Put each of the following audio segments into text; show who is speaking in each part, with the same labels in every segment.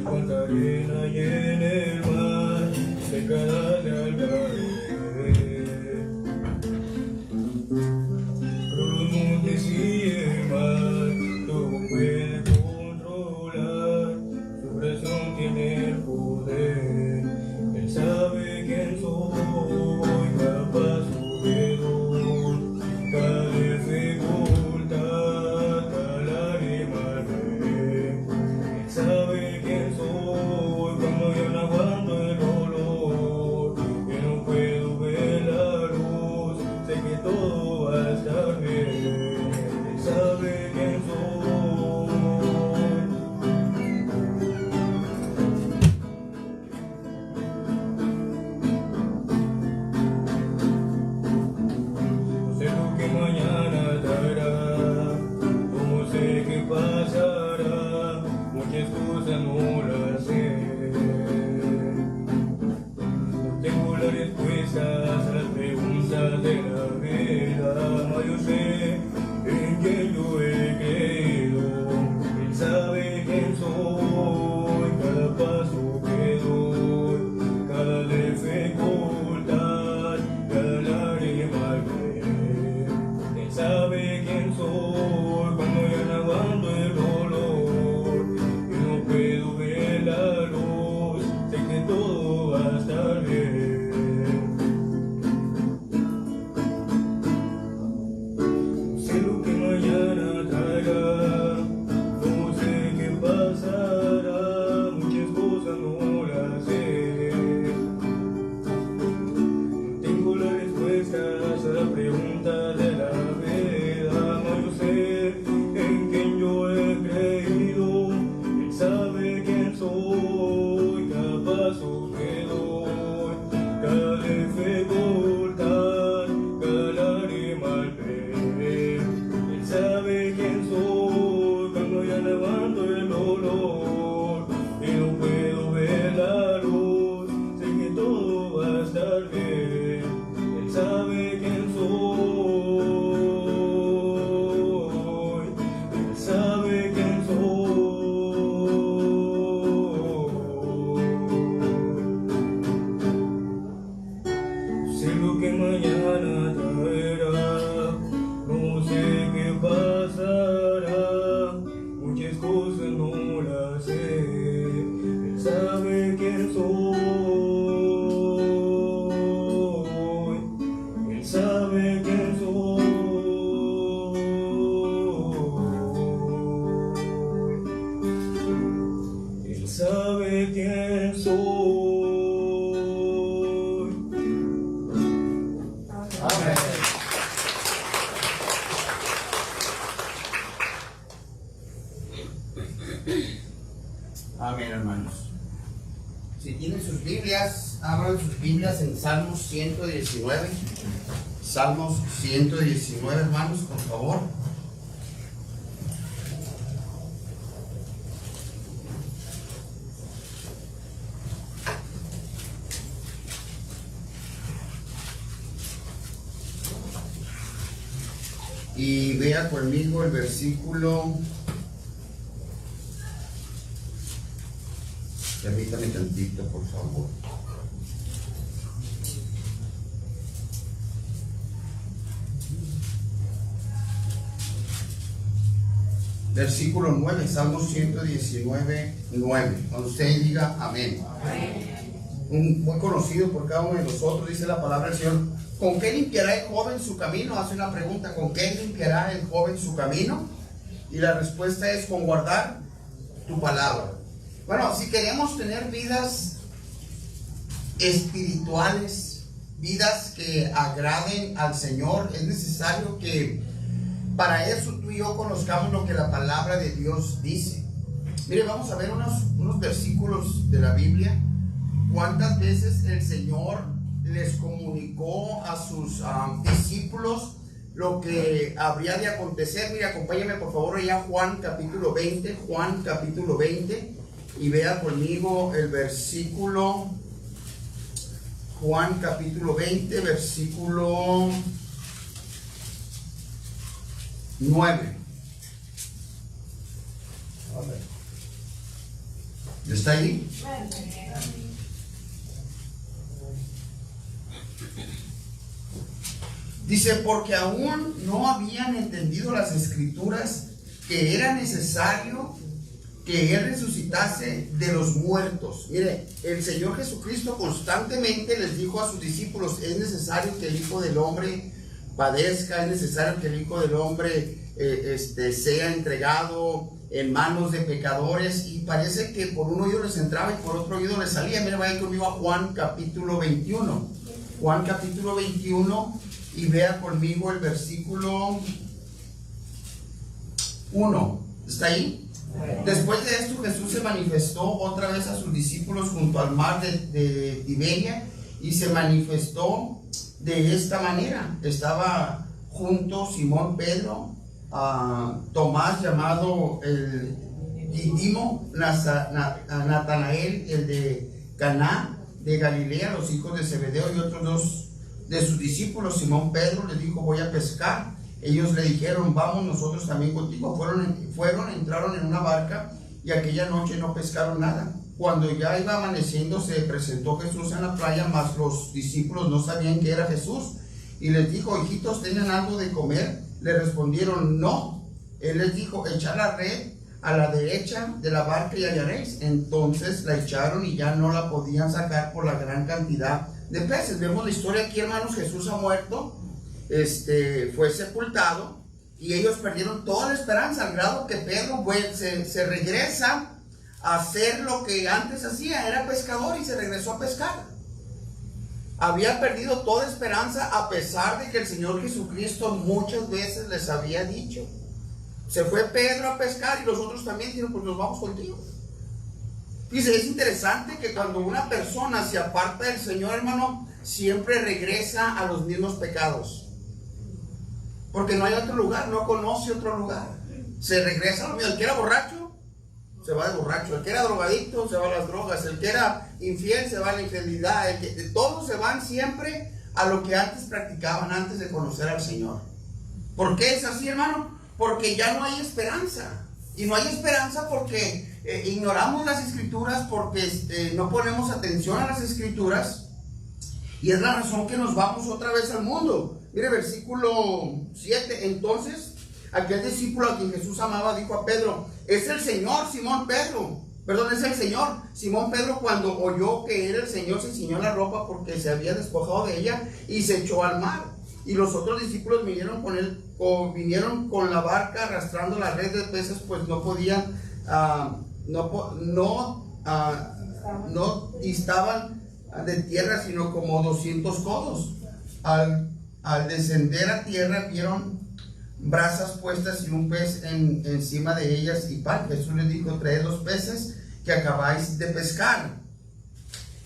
Speaker 1: cuánta arena hay en el mar, cerca de algaré. Pero los montes y el mar, todo puede controlar, su presión tiene el poder, él sabe quién soy, capaz de dolor, cada dificultad, cada lágrima él sabe quién soy, cuando yo no aguanto el dolor, que no puedo ver la luz, sé que todo va a estar bien, él sabe quién soy. No sé lo que mañana traerá, cómo sé qué pasará, muchas cosas no las sé. No tengo las respuestas a las preguntas de la vida, mas yo sé en quién yo he creído. Él sabe quién soy, cada paso que doy, cada dificultad, cada lágrima al ver. Él sabe quién soy, cuando ya no aguanto el dolor, y no puedo ver la luz, sé que todo va a estar bien. No sé lo que mañana traerá, no sé qué pasará, muchas cosas no las sé. No tengo las respuestas a las preguntas de la vida, mas yo sé en quién yo he creído. Él sabe quién soy, cada paso que doy, cada dificultad, cada lágrima al ver. Él sabe quién soy, cuando ya levanto el dolor y no puedo ver la luz, sé que todo va a estar bien. Él sabe quién soy, él sabe quién soy. Sé lo que mañana traerá, no sé qué pasará, muchas cosas no las sé. Él sabe quién soy, él sabe quién soy. Él sabe quién soy.
Speaker 2: Amén. Amén, hermanos. Si tienen sus Biblias, abran sus Biblias en Salmos 119. Salmos 119, hermanos, por favor. Y vea conmigo el versículo. Permítame tantito, por favor. Versículo 9, Salmos 119, 9. Cuando usted diga amén. Amén. Muy conocido por cada uno de nosotros, dice la palabra del Señor. ¿Con qué limpiará el joven su camino? Hace una pregunta. ¿Con qué limpiará el joven su camino? Y la respuesta es con guardar tu palabra. Bueno, si queremos tener vidas espirituales, vidas que agraden al Señor, es necesario que para eso tú y yo conozcamos lo que la palabra de Dios dice. Mire, vamos a ver unos versículos de la Biblia. ¿Cuántas veces el Señor les comunicó a sus discípulos lo que habría de acontecer? Mire, acompáñame por favor allá a Juan capítulo 20, Juan capítulo 20, y vea conmigo el versículo, Juan capítulo 20, versículo 9. ¿Está ahí? Dice, porque aún no habían entendido las escrituras que era necesario que Él resucitase de los muertos. Mire, el Señor Jesucristo constantemente les dijo a sus discípulos, es necesario que el Hijo del Hombre padezca, es necesario que el Hijo del Hombre sea entregado en manos de pecadores, y parece que por un oído les entraba y por otro oído les salía. Mire, vaya conmigo a Juan capítulo 21. Juan capítulo 21 y vea conmigo el versículo 1. ¿Está ahí? Después de esto Jesús se manifestó otra vez a sus discípulos junto al mar de Tiberia, y se manifestó de esta manera. Estaba junto Simón Pedro, Tomás llamado el Dídimo, Natanael el de Caná de Galilea, los hijos de Zebedeo, y otros dos de sus discípulos. Simón Pedro les dijo, voy a pescar. Ellos le dijeron, vamos nosotros también contigo. Entraron en una barca, y aquella noche no pescaron nada. Cuando ya iba amaneciendo, se presentó Jesús en la playa, mas los discípulos no sabían que era Jesús. Y les dijo, hijitos, ¿tienen algo de comer? Le respondieron, no. Él les dijo, echad la red a la derecha de la barca y hallaréis. Entonces la echaron y ya no la podían sacar por la gran cantidad de peces. Vemos la historia aquí, hermanos. Jesús ha muerto, fue sepultado, y ellos perdieron toda la esperanza, al grado que Pedro se regresa a hacer lo que antes hacía, era pescador, y se regresó a pescar. Había perdido toda esperanza, a pesar de que el Señor Jesucristo muchas veces les había dicho. Se fue Pedro a pescar, y los otros también dijeron, pues nos vamos contigo. Dice, es interesante que cuando una persona se aparta del Señor, hermano, siempre regresa a los mismos pecados. Porque no hay otro lugar, no conoce otro lugar. Se regresa a lo mismo. El que era borracho, se va de borracho. El que era drogadicto, se va a las drogas. El que era infiel, se va a la infidelidad. Todos se van siempre a lo que antes practicaban, antes de conocer al Señor. ¿Por qué es así, hermano? Porque ya no hay esperanza. Y no hay esperanza porque ignoramos las escrituras, porque no ponemos atención a las escrituras. Y es la razón que nos vamos otra vez al mundo. Mire, versículo 7. Entonces, aquel discípulo a quien Jesús amaba dijo a Pedro, es el Señor, Simón Pedro. Perdón, es el Señor. Simón Pedro, cuando oyó que era el Señor, se ciñó la ropa porque se había despojado de ella y se echó al mar. Y los otros discípulos vinieron con él, vinieron con la barca arrastrando la red de peces, pues no podían, no distaban de tierra, sino como 200 codos. Al descender a tierra, vieron brasas puestas y un pez encima de ellas y pan. Jesús les dijo, traed los peces que acabáis de pescar.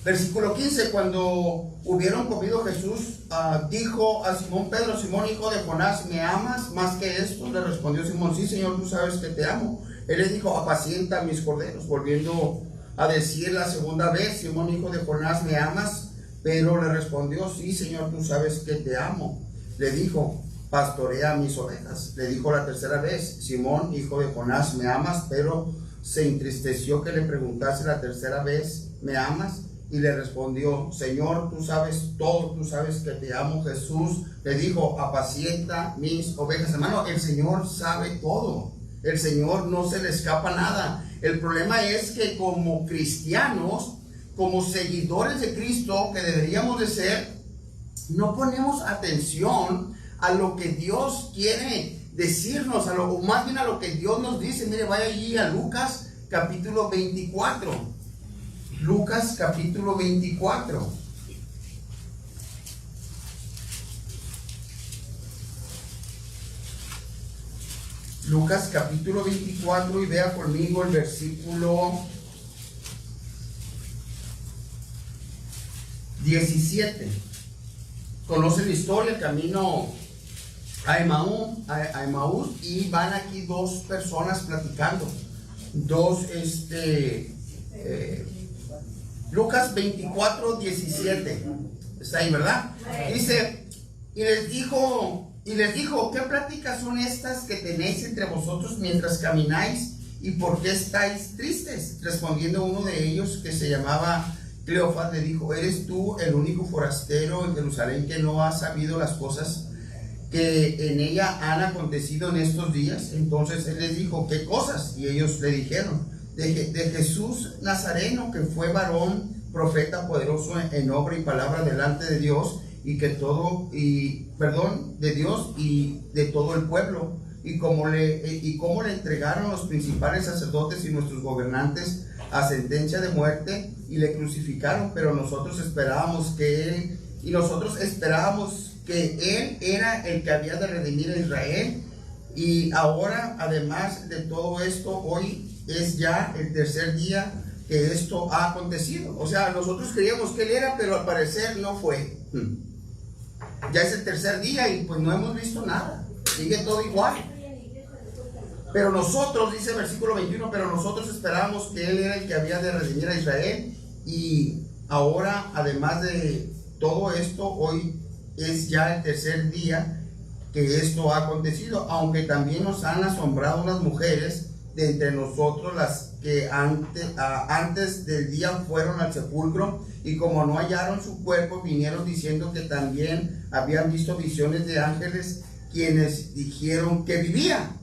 Speaker 2: Versículo 15, cuando hubieron comido, Jesús dijo a Simón Pedro, Simón, hijo de Jonás, ¿me amas más que esto? Le respondió Simón, sí, Señor, tú sabes que te amo. Él le dijo, apacienta mis corderos. Volviendo a decir la segunda vez, Simón, hijo de Jonás, ¿me amas? Pero le respondió, sí, Señor, tú sabes que te amo. Le dijo, pastorea mis ovejas. Le dijo la tercera vez, Simón, hijo de Jonás, ¿me amas? Pero se entristeció que le preguntase la tercera vez, ¿me amas? Y le respondió, Señor, tú sabes todo, tú sabes que te amo. Jesús le dijo, apacienta mis ovejas. Hermano, el Señor sabe todo. El Señor no se le escapa nada. El problema es que como cristianos, como seguidores de Cristo, que deberíamos de ser, no ponemos atención a lo que Dios quiere decirnos, o más bien a lo que Dios nos dice. Mire, vaya allí a Lucas capítulo 24. Lucas capítulo 24. Lucas capítulo 24 y vea conmigo el versículo 17. Conocen la historia, el camino a Emaús, y van aquí dos personas platicando. Lucas 24, 17. Está ahí, ¿verdad? Dice, y les dijo, ¿qué pláticas son estas que tenéis entre vosotros mientras camináis? ¿y por qué estáis tristes? Respondiendo uno de ellos, que se llamaba Cleofas, le dijo: ¿eres tú el único forastero en Jerusalén que no ha sabido las cosas que en ella han acontecido en estos días? Entonces él les dijo: ¿qué cosas? Y ellos le dijeron: de Jesús Nazareno, que fue varón, profeta, poderoso en obra y palabra delante de Dios, de Dios y de todo el pueblo, y cómo le entregaron los principales sacerdotes y nuestros gobernantes a sentencia de muerte, y le crucificaron, pero nosotros esperábamos que él era el que había de redimir a Israel. Y ahora, además de todo esto, hoy es ya el tercer día que esto ha acontecido. O sea, nosotros creíamos que él era, pero al parecer no fue. Ya es el tercer día y pues no hemos visto nada, sigue todo igual. Pero nosotros, dice el versículo 21, pero nosotros esperábamos que él era el que había de redimir a Israel. Y ahora, además de todo esto, hoy es ya el tercer día que esto ha acontecido, aunque también nos han asombrado unas mujeres de entre nosotros, las que antes del día fueron al sepulcro, y como no hallaron su cuerpo, vinieron diciendo que también habían visto visiones de ángeles, quienes dijeron que vivía.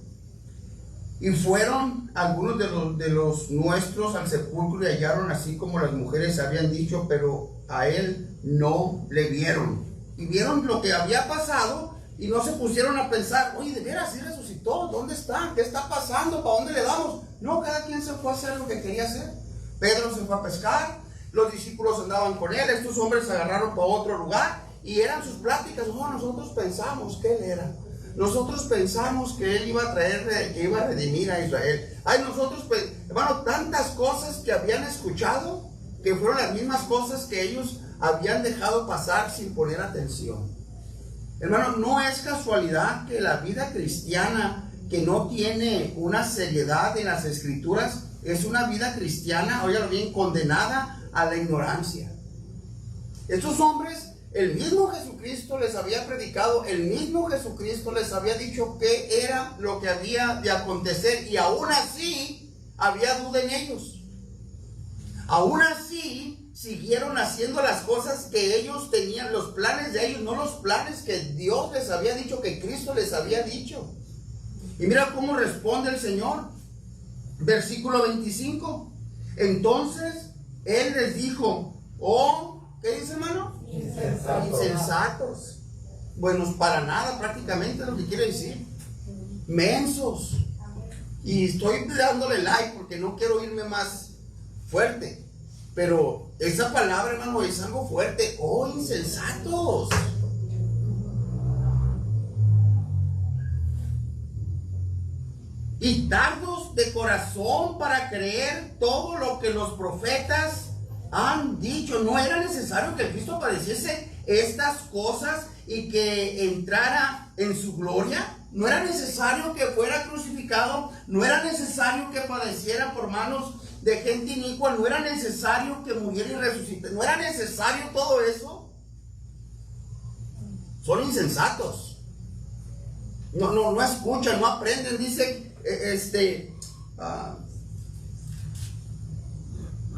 Speaker 2: Y fueron algunos de los nuestros al sepulcro y hallaron así como las mujeres habían dicho, pero a él no le vieron. Y vieron lo que había pasado y no se pusieron a pensar: oye, de veras, sí resucitó, ¿dónde está? ¿Qué está pasando? ¿Para dónde le damos? No, cada quien se fue a hacer lo que quería hacer. Pedro se fue a pescar, los discípulos andaban con él, estos hombres se agarraron para otro lugar y eran sus pláticas. No, nosotros pensamos que él era. Nosotros pensamos que él iba a traer, que iba a redimir a Israel. Ay, nosotros, hermano, tantas cosas que habían escuchado, que fueron las mismas cosas que ellos habían dejado pasar sin poner atención. Hermano, no es casualidad que la vida cristiana, que no tiene una seriedad en las escrituras, es una vida cristiana, óigalo bien, condenada a la ignorancia. Estos hombres, el mismo Jesucristo les había predicado, el mismo Jesucristo les había dicho qué era lo que había de acontecer, y aún así había duda en ellos. Aún así siguieron haciendo las cosas que ellos tenían, los planes de ellos, no los planes que Dios les había dicho, que Cristo les había dicho. Y mira cómo responde el Señor. Versículo 25. Entonces Él les dijo: ¿qué dice, hermano? Insensatos. Buenos para nada, prácticamente es lo que quiere decir. Mensos. Y estoy dándole like porque no quiero irme más fuerte. Pero esa palabra, hermano, es algo fuerte. Insensatos. Y tardos de corazón para creer todo lo que los profetas han dicho. No era necesario que el Cristo padeciese estas cosas y que entrara en su gloria. No era necesario que fuera crucificado. No era necesario que padeciera por manos de gente inicua. No era necesario que muriera y resucitara. No era necesario todo eso. Son insensatos. No escuchan, no aprenden. Dice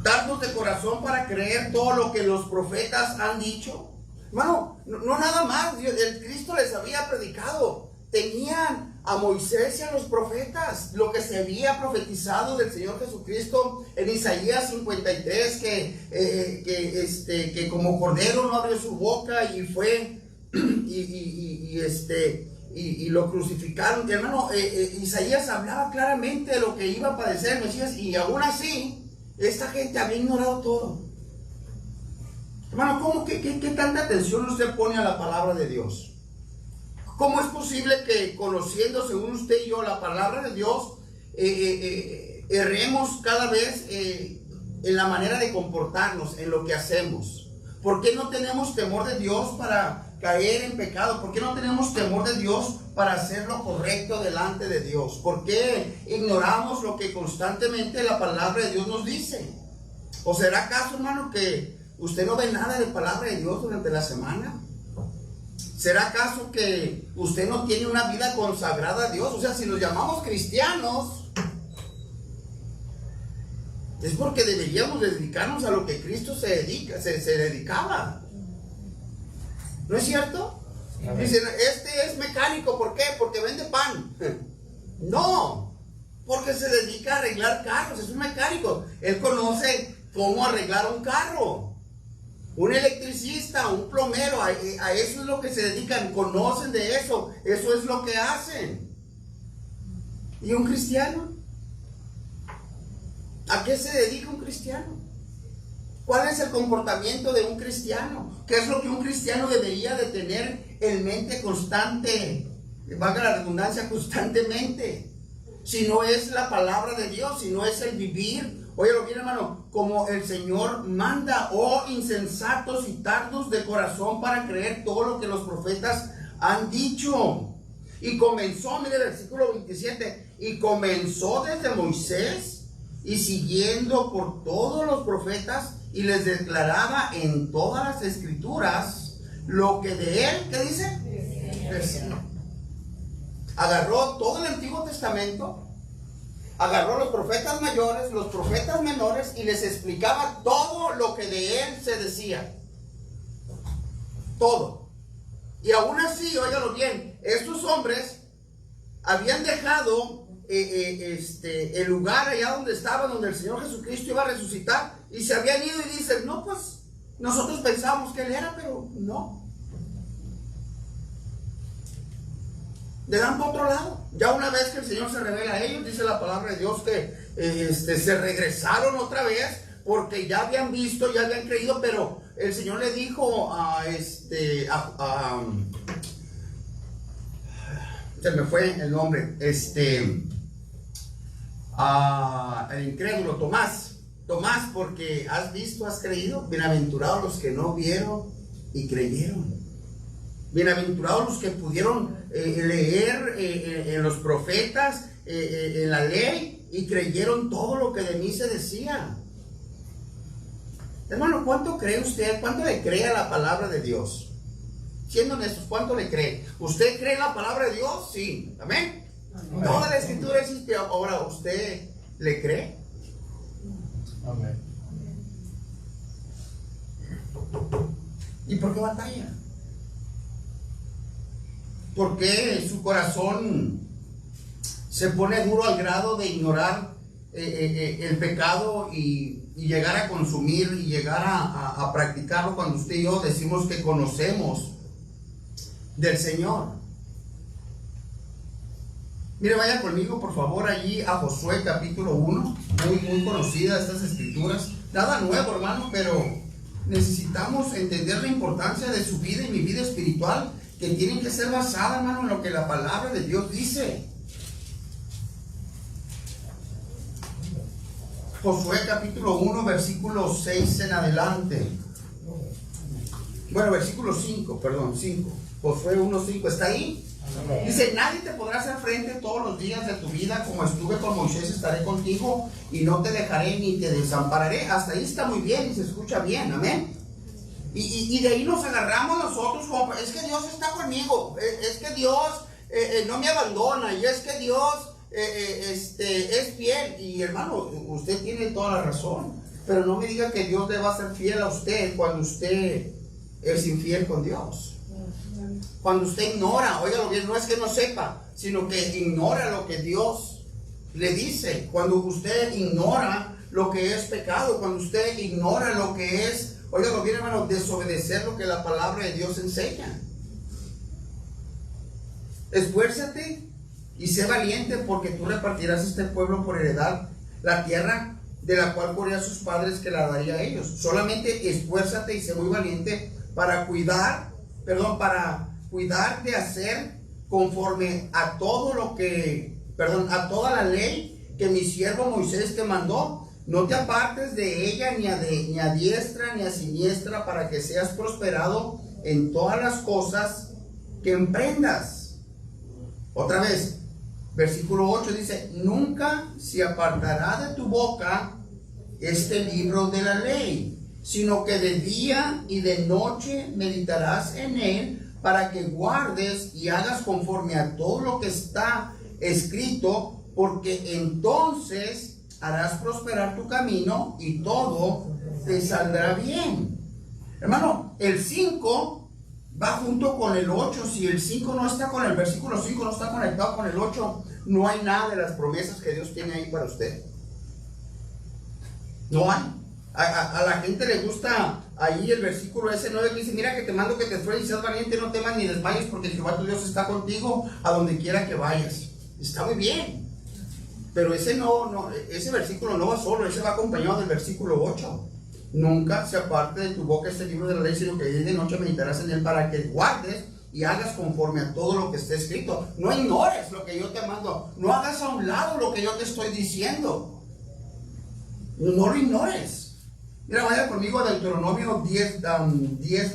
Speaker 2: tardos de corazón para creer todo lo que los profetas han dicho. Hermano, no nada más. El Cristo les había predicado. Tenían a Moisés y a los profetas, lo que se había profetizado del Señor Jesucristo en Isaías 53, que como cordero no abrió su boca y fue y lo crucificaron. Que, hermano, Isaías hablaba claramente de lo que iba a padecer el Mesías, y aún así esta gente había ignorado todo. Hermano, ¿cómo que tanta atención usted pone a la palabra de Dios? ¿Cómo es posible que, conociendo según usted y yo la palabra de Dios, erremos cada vez en la manera de comportarnos, en lo que hacemos? ¿Por qué no tenemos temor de Dios para caer en pecado? ¿Por qué no tenemos temor de Dios para hacer lo correcto delante de Dios? ¿Por qué ignoramos lo que constantemente la palabra de Dios nos dice? ¿O será acaso, hermano, que usted no ve nada de palabra de Dios durante la semana? ¿Será acaso que usted no tiene una vida consagrada a Dios? O sea, si nos llamamos cristianos, Es porque deberíamos dedicarnos a lo que Cristo se dedicaba. ¿No es cierto? Dicen, este es mecánico, ¿por qué? Porque vende pan. No, porque se dedica a arreglar carros, es un mecánico. Él conoce cómo arreglar un carro. Un electricista, un plomero, a eso es lo que se dedican, conocen de eso es lo que hacen. ¿Y un cristiano? ¿A qué se dedica un cristiano? ¿Cuál es el comportamiento de un cristiano? ¿Qué es lo que un cristiano debería de tener en mente constante? Valga la redundancia, constantemente. Si no es la palabra de Dios, si no es el vivir, óyelo bien, hermano, como el Señor manda, oh insensatos y tardos de corazón para creer todo lo que los profetas han dicho. Y comenzó, mire el versículo 27, y comenzó desde Moisés y siguiendo por todos los profetas, y les declaraba en todas las escrituras lo que de él, ¿qué dice? Decía. Agarró todo el Antiguo Testamento, agarró los profetas mayores, los profetas menores, y les explicaba todo lo que de él se decía. Todo. Y aún así, óigalo bien, estos hombres habían dejado el lugar allá donde estaban, donde el Señor Jesucristo iba a resucitar, y se habían ido y dicen, no, pues nosotros pensábamos que él era, pero no. Le dan por otro lado. Ya una vez que el Señor se revela a ellos, dice la palabra de Dios que se regresaron otra vez, porque ya habían visto, ya habían creído, pero el Señor le dijo se me fue el nombre, el incrédulo, Tomás, porque has visto, has creído. Bienaventurados los que no vieron y creyeron. Bienaventurados los que pudieron leer en los profetas, en la ley, y creyeron todo lo que de mí se decía. Hermano, ¿cuánto cree usted? ¿Cuánto le cree a la palabra de Dios? Siendo honestos, ¿cuánto le cree? ¿Usted cree en la palabra de Dios? Sí. ¿Amén? Amén. Toda la escritura existe. Ahora, ¿usted le cree?
Speaker 1: Amén.
Speaker 2: ¿Y por qué batalla? ¿Por qué su corazón se pone duro al grado de ignorar el pecado y llegar a consumir y llegar a practicarlo cuando usted y yo decimos que conocemos del Señor? Mire, vaya conmigo por favor allí a Josué capítulo 1, muy conocida estas escrituras, nada nuevo, hermano, pero necesitamos entender la importancia de su vida y mi vida espiritual, que tienen que ser basadas, hermano, en lo que la palabra de Dios dice. Josué capítulo 1, versículo 6 en adelante. Bueno, versículo 5, perdón, 5. Josué 1, 5, ¿está ahí? Dice, nadie te podrá hacer frente todos los días de tu vida, como estuve con Moisés, estaré contigo, y no te dejaré ni te desampararé. Hasta ahí está muy bien y se escucha bien, amén. Y de ahí nos agarramos nosotros como, es que Dios está conmigo, es que Dios no me abandona, y es que Dios es fiel. Y hermano, usted tiene toda la razón, pero no me diga que Dios le va a ser fiel a usted cuando usted es infiel con Dios. Cuando usted ignora, óigalo bien, no es que no sepa, sino que ignora lo que Dios le dice. Cuando usted ignora lo que es pecado, cuando usted ignora lo que es, óigalo bien, hermano, desobedecer lo que la palabra de Dios enseña. Esfuérzate y sé valiente, porque tú repartirás este pueblo por heredad la tierra de la cual juré a sus padres que la daría a ellos. Solamente esfuérzate y sé muy valiente para cuidar de hacer conforme a todo lo que, a toda la ley que mi siervo Moisés te mandó. No te apartes de ella ni a diestra ni a siniestra, para que seas prosperado en todas las cosas que emprendas. Otra vez, versículo 8 dice, nunca se apartará de tu boca este libro de la ley, sino que de día y de noche meditarás en él, para que guardes y hagas conforme a todo lo que está escrito, porque entonces harás prosperar tu camino y todo te saldrá bien. Hermano, el 5 va junto con el 8. Si el 5 no está con el versículo 5, no está conectado con el 8, no hay nada de las promesas que Dios tiene ahí para usted. No hay. A la gente le gusta ahí el versículo ese 9 que dice: mira que te mando que te esfuerces y seas valiente, no temas ni desmayes, porque Jehová tu Dios está contigo a donde quiera que vayas. Está muy bien, pero ese ese versículo no va solo, ese va acompañado del versículo 8. Nunca se aparte de tu boca este libro de la ley, sino que día y de noche meditarás en él, para que guardes y hagas conforme a todo lo que esté escrito. No ignores lo que yo te mando, no hagas a un lado lo que yo te estoy diciendo, no lo ignores. Mira, vaya conmigo a Deuteronomio 10,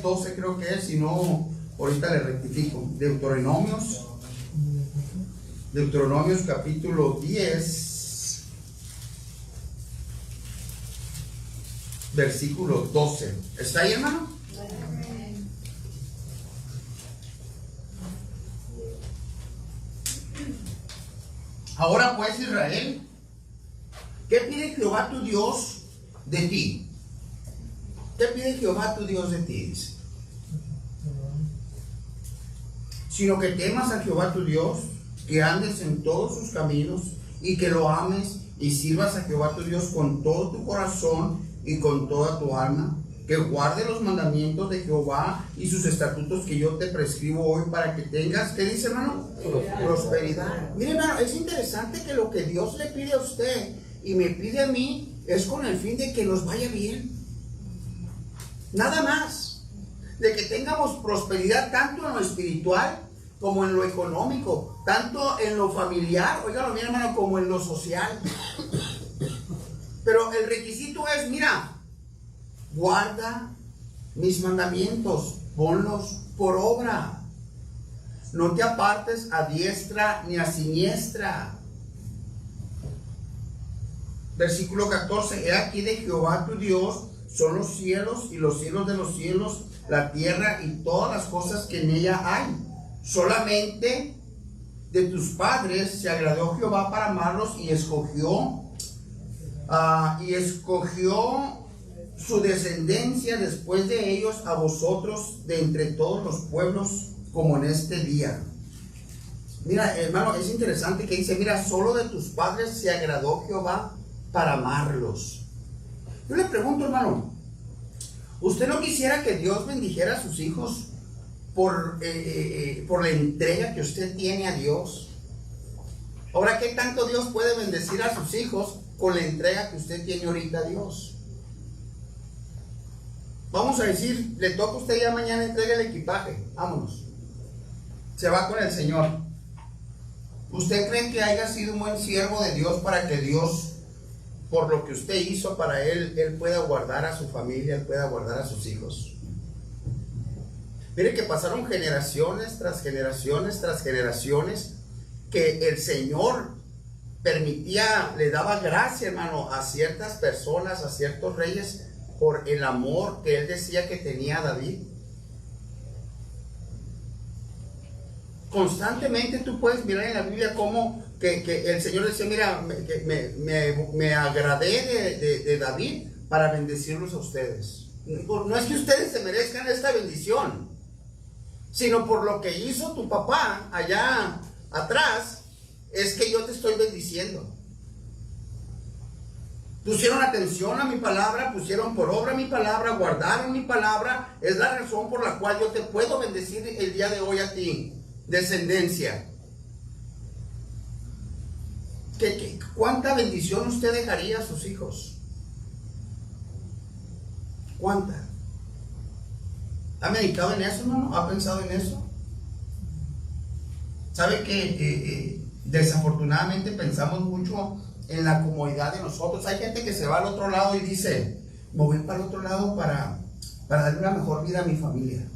Speaker 2: 12 creo que es, si no, ahorita le rectifico. Deuteronomios capítulo 10, versículo 12. ¿Está ahí, hermano? Ahora pues, Israel, ¿qué pide Jehová tu Dios de ti? ¿Qué pide Jehová tu Dios de ti? Dice: sino que temas a Jehová tu Dios, que andes en todos sus caminos, y que lo ames y sirvas a Jehová tu Dios con todo tu corazón y con toda tu alma, que guarde los mandamientos de Jehová y sus estatutos que yo te prescribo hoy, para que tengas, ¿qué dice, hermano? Prosperidad. Mire, hermano, es interesante que lo que Dios le pide a usted y me pide a mí es con el fin de que nos vaya bien. Nada más. De que tengamos prosperidad tanto en lo espiritual como en lo económico, tanto en lo familiar, oígalo bien, hermano, como en lo social. Pero el requisito es: mira, guarda mis mandamientos, ponlos por obra. No te apartes a diestra ni a siniestra. Versículo 14: he aquí de Jehová tu Dios son los cielos y los cielos de los cielos, la tierra y todas las cosas que en ella hay. Solamente de tus padres se agradó Jehová para amarlos, y escogió su descendencia después de ellos a vosotros de entre todos los pueblos, como en este día. Mira, hermano, es interesante que dice: mira, solo de tus padres se agradó Jehová para amarlos. Yo le pregunto, hermano, ¿usted no quisiera que Dios bendijera a sus hijos por la entrega que usted tiene a Dios? Ahora, ¿qué tanto Dios puede bendecir a sus hijos con la entrega que usted tiene ahorita a Dios? Vamos a decir, le toca a usted ya mañana, entrega el equipaje, vámonos, se va con el Señor. ¿Usted cree que haya sido un buen siervo de Dios para que Dios, por lo que usted hizo para Él pueda guardar a su familia, Él pueda guardar a sus hijos? Mire que pasaron generaciones tras generaciones tras generaciones, que el Señor permitía, le daba gracia, hermano, a ciertas personas, a ciertos reyes, por el amor que Él decía que tenía a David. Constantemente tú puedes mirar en la Biblia cómo que el Señor decía: mira, me agradé de David para bendecirlos a ustedes. No es que ustedes se merezcan esta bendición, sino por lo que hizo tu papá allá atrás, es que yo te estoy bendiciendo. Pusieron atención a mi palabra, pusieron por obra mi palabra, guardaron mi palabra. Es la razón por la cual yo te puedo bendecir el día de hoy a ti, descendencia. ¿Cuánta bendición usted dejaría a sus hijos? ¿Cuánta? ¿Ha meditado en eso, hermano? ¿Ha pensado en eso? ¿Sabe que desafortunadamente pensamos mucho en la comodidad de nosotros? Hay gente que se va al otro lado y dice: me voy para el otro lado para darle una mejor vida a mi familia.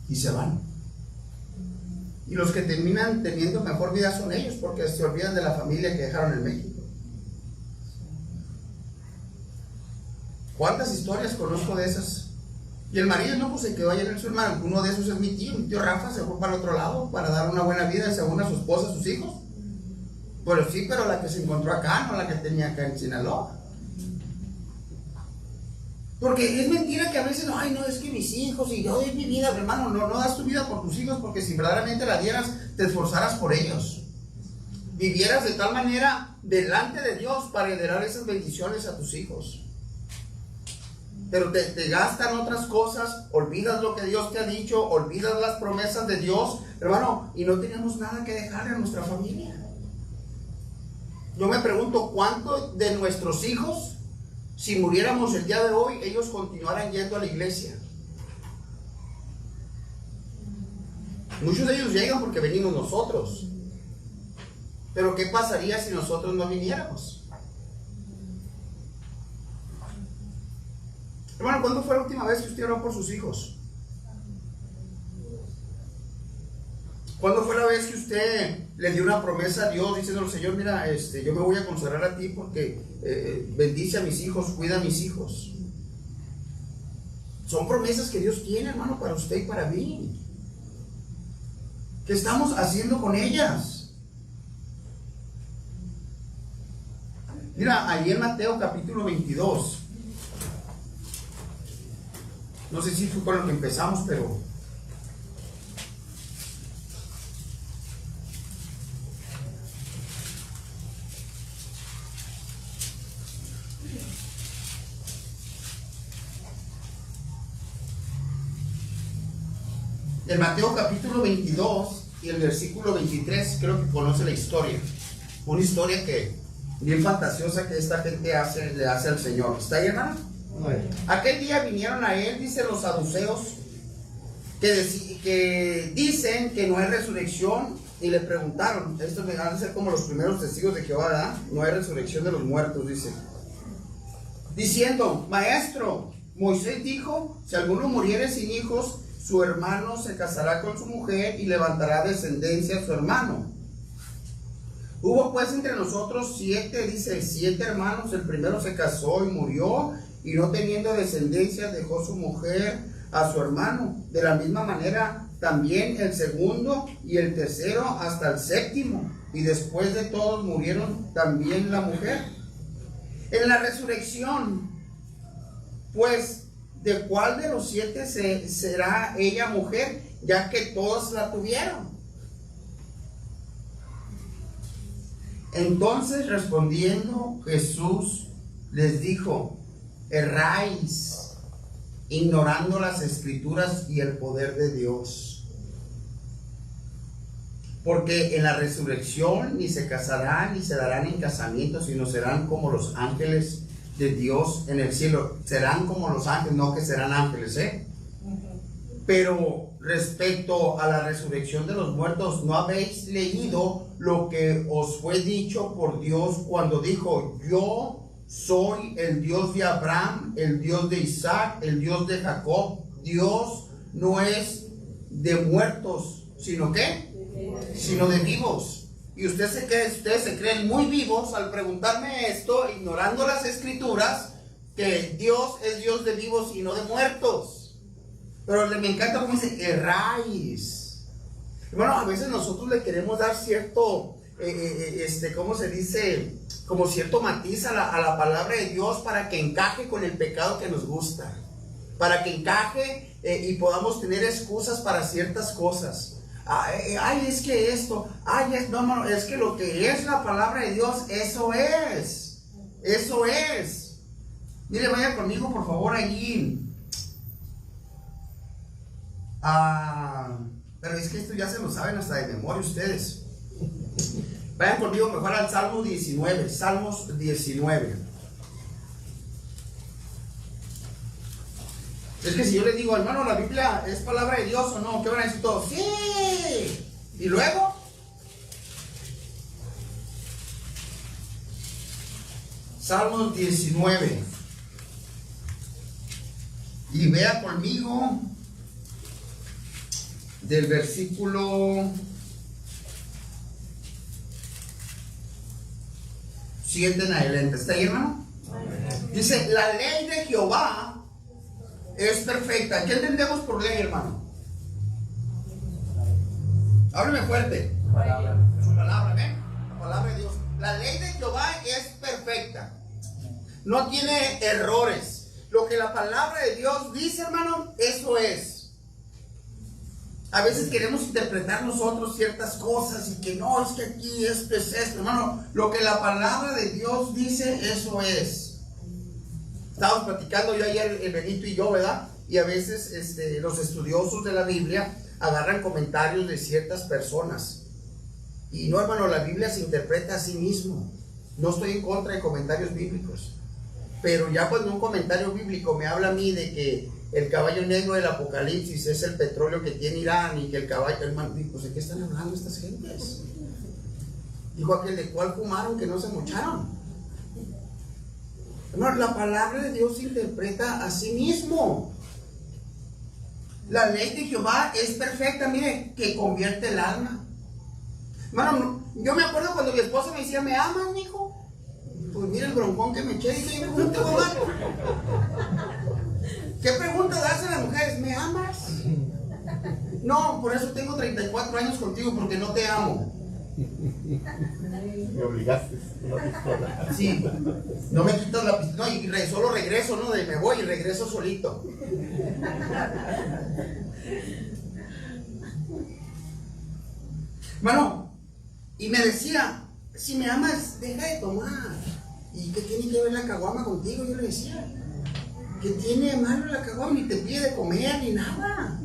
Speaker 2: Y se van. Y los que terminan teniendo mejor vida son ellos, porque se olvidan de la familia que dejaron en México. ¿Cuántas historias conozco de esas? Y el marido no, pues se quedó allá en el sur, hermano. Uno de esos es mi tío Rafa, se fue para el otro lado para dar una buena vida según a su esposa, a sus hijos. Pero sí, pero la que se encontró acá, no la que tenía acá en Sinaloa. Porque es mentira que a veces, ay, no, es que mis hijos y yo doy mi vida, hermano, no das tu vida por tus hijos, porque si verdaderamente la dieras, te esforzaras por ellos. Vivieras de tal manera delante de Dios para heredar esas bendiciones a tus hijos. Pero te gastan otras cosas, olvidas lo que Dios te ha dicho, olvidas las promesas de Dios, hermano, y no tenemos nada que dejarle a nuestra familia. Yo me pregunto, ¿cuántos de nuestros hijos, si muriéramos el día de hoy, ellos continuaran yendo a la iglesia? Muchos de ellos llegan porque venimos nosotros. Pero ¿qué pasaría si nosotros no viniéramos? Hermano, ¿cuándo fue la última vez que usted oró por sus hijos? ¿Cuándo fue la vez que usted le dio una promesa a Dios diciéndole, Señor, mira, yo me voy a consagrar a ti porque bendice a mis hijos, cuida a mis hijos? Son promesas que Dios tiene, hermano, para usted y para mí. ¿Qué estamos haciendo con ellas? Mira, ahí en Mateo capítulo 22. No sé si fue con lo que empezamos, pero el Mateo capítulo 22 y el versículo 23, creo que conoce la historia. Una historia que bien fantasiosa que esta gente le hace al Señor. ¿Está ahí, hermano? Aquel día vinieron a él, dicen los saduceos, que dicen que no hay resurrección, y le preguntaron, estos me van a ser como los primeros testigos de Jehová, ¿verdad? No hay resurrección de los muertos, dice. Diciendo, maestro, Moisés dijo, si alguno muriere sin hijos, su hermano se casará con su mujer y levantará descendencia a su hermano. Hubo pues entre nosotros 7 hermanos, el primero se casó y murió, y no teniendo descendencia dejó su mujer a su hermano. De la misma manera también el segundo y el tercero hasta el séptimo, y después de todos murieron también la mujer. En la resurrección, pues, ¿de cuál de los 7 será ella mujer, ya que todos la tuvieron? Entonces respondiendo Jesús les dijo, erráis, ignorando las escrituras y el poder de Dios. Porque en la resurrección ni se casarán ni se darán en casamiento, sino serán como los ángeles de Dios en el cielo. Serán como los ángeles, no que serán ángeles, Pero respecto a la resurrección de los muertos, ¿no habéis leído lo que os fue dicho por Dios cuando dijo, yo soy el Dios de Abraham, el Dios de Isaac, el Dios de Jacob? Dios no es de muertos, sino ¿qué? Sino de vivos. Y ustedes se creen muy vivos al preguntarme esto, ignorando las escrituras, que Dios es Dios de vivos y no de muertos. Pero me encanta cómo dice, erráis. Bueno, a veces nosotros le queremos dar cierto, ¿cómo se dice? Como cierto matiz a la palabra de Dios para que encaje con el pecado que nos gusta. Para que encaje y podamos tener excusas para ciertas cosas. Ay, es que esto, no, es que lo que es la palabra de Dios, eso es. Eso es. Mire, vaya conmigo, por favor, allí. Pero es que esto ya se lo saben hasta de memoria ustedes. Vayan conmigo mejor al Salmo 19. Salmos 19. Es que si yo les digo, hermano, la Biblia es palabra de Dios o no, ¿qué van a decir todos? ¡Sí! ¿Y luego? Salmos 19. Y vea conmigo del versículo 7 en adelante. ¿Está ahí, hermano? Dice, la ley de Jehová es perfecta. ¿Qué entendemos por ley, hermano? Hábleme fuerte. Su palabra, ¿ven? Palabra de Dios. La ley de Jehová es perfecta. No tiene errores. Lo que la palabra de Dios dice, hermano, eso es. A veces queremos interpretar nosotros ciertas cosas y que no, es que aquí esto es esto, hermano. Lo que la palabra de Dios dice, eso es. Estábamos platicando yo ayer, el Benito y yo, ¿verdad? Y a veces los estudiosos de la Biblia agarran comentarios de ciertas personas. Y no, hermano, la Biblia se interpreta a sí mismo. No estoy en contra de comentarios bíblicos. Pero ya cuando un comentario bíblico me habla a mí de que el caballo negro del Apocalipsis es el petróleo que tiene Irán y que el caballo, hermano, pues ¿de qué están hablando estas gentes? Dijo aquel, ¿de cuál fumaron que no se mocharon? Hermano, la palabra de Dios se interpreta a sí mismo. La ley de Jehová es perfecta, mire, que convierte el alma. Hermano, yo me acuerdo cuando mi esposa me decía, ¿me amas, mijo? Pues mira el broncón que me eché, y yo no te voy a amar. ¿Qué pregunta hacen las mujeres? ¿Me amas? No, por eso tengo 34 años contigo, porque no te amo.
Speaker 3: Me obligaste, una pistola.
Speaker 2: Sí, no me quitas la pistola, no, y solo regreso, ¿no? Me voy y regreso solito. Bueno, y me decía, si me amas, deja de tomar. ¿Y qué tiene que ver la caguama contigo? Yo le decía, ¿qué tiene de malo la caguama? Ni te pide de comer, ni nada.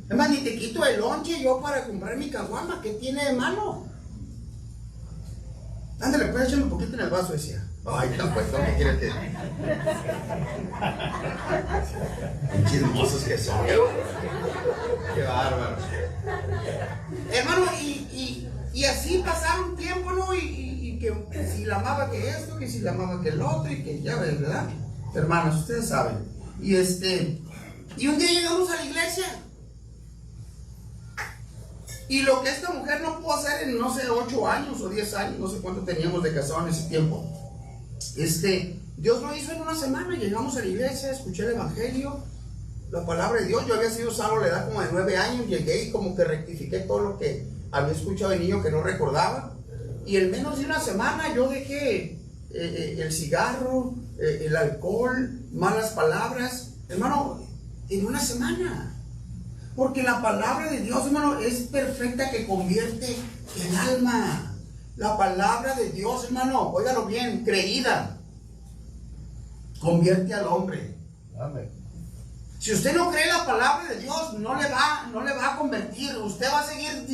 Speaker 2: Además, ni te quito el lonche yo para comprar mi caguama. ¿Qué tiene de malo? Ándale, pues échale un poquito en el vaso, decía. Ay, tan puesto, ¿qué quieres que...? Qué chismosos que son. Qué bárbaro. Hermano, y así pasaron tiempo, ¿no? Y que si la amaba que esto, que si la amaba que el otro, y que ya ves, ¿verdad? Hermanos, ustedes saben. Y un día llegamos a la iglesia. Y lo que esta mujer no pudo hacer en, no sé, 8 años o 10 años, no sé cuánto teníamos de casado en ese tiempo. Dios lo hizo en una semana. Llegamos a la iglesia, escuché el evangelio, la palabra de Dios. Yo había sido salvo a la edad como de 9 años. Llegué y como que rectifiqué todo lo que había escuchado de niño que no recordaba. Y en menos de una semana yo dejé el cigarro, el alcohol, malas palabras. Hermano, en una semana. Porque la palabra de Dios, hermano, es perfecta, que convierte el alma. La palabra de Dios, hermano, óigalo bien, creída, convierte al hombre.
Speaker 3: Amén.
Speaker 2: Si usted no cree la palabra de Dios, no le va a convertir. Usted va a seguir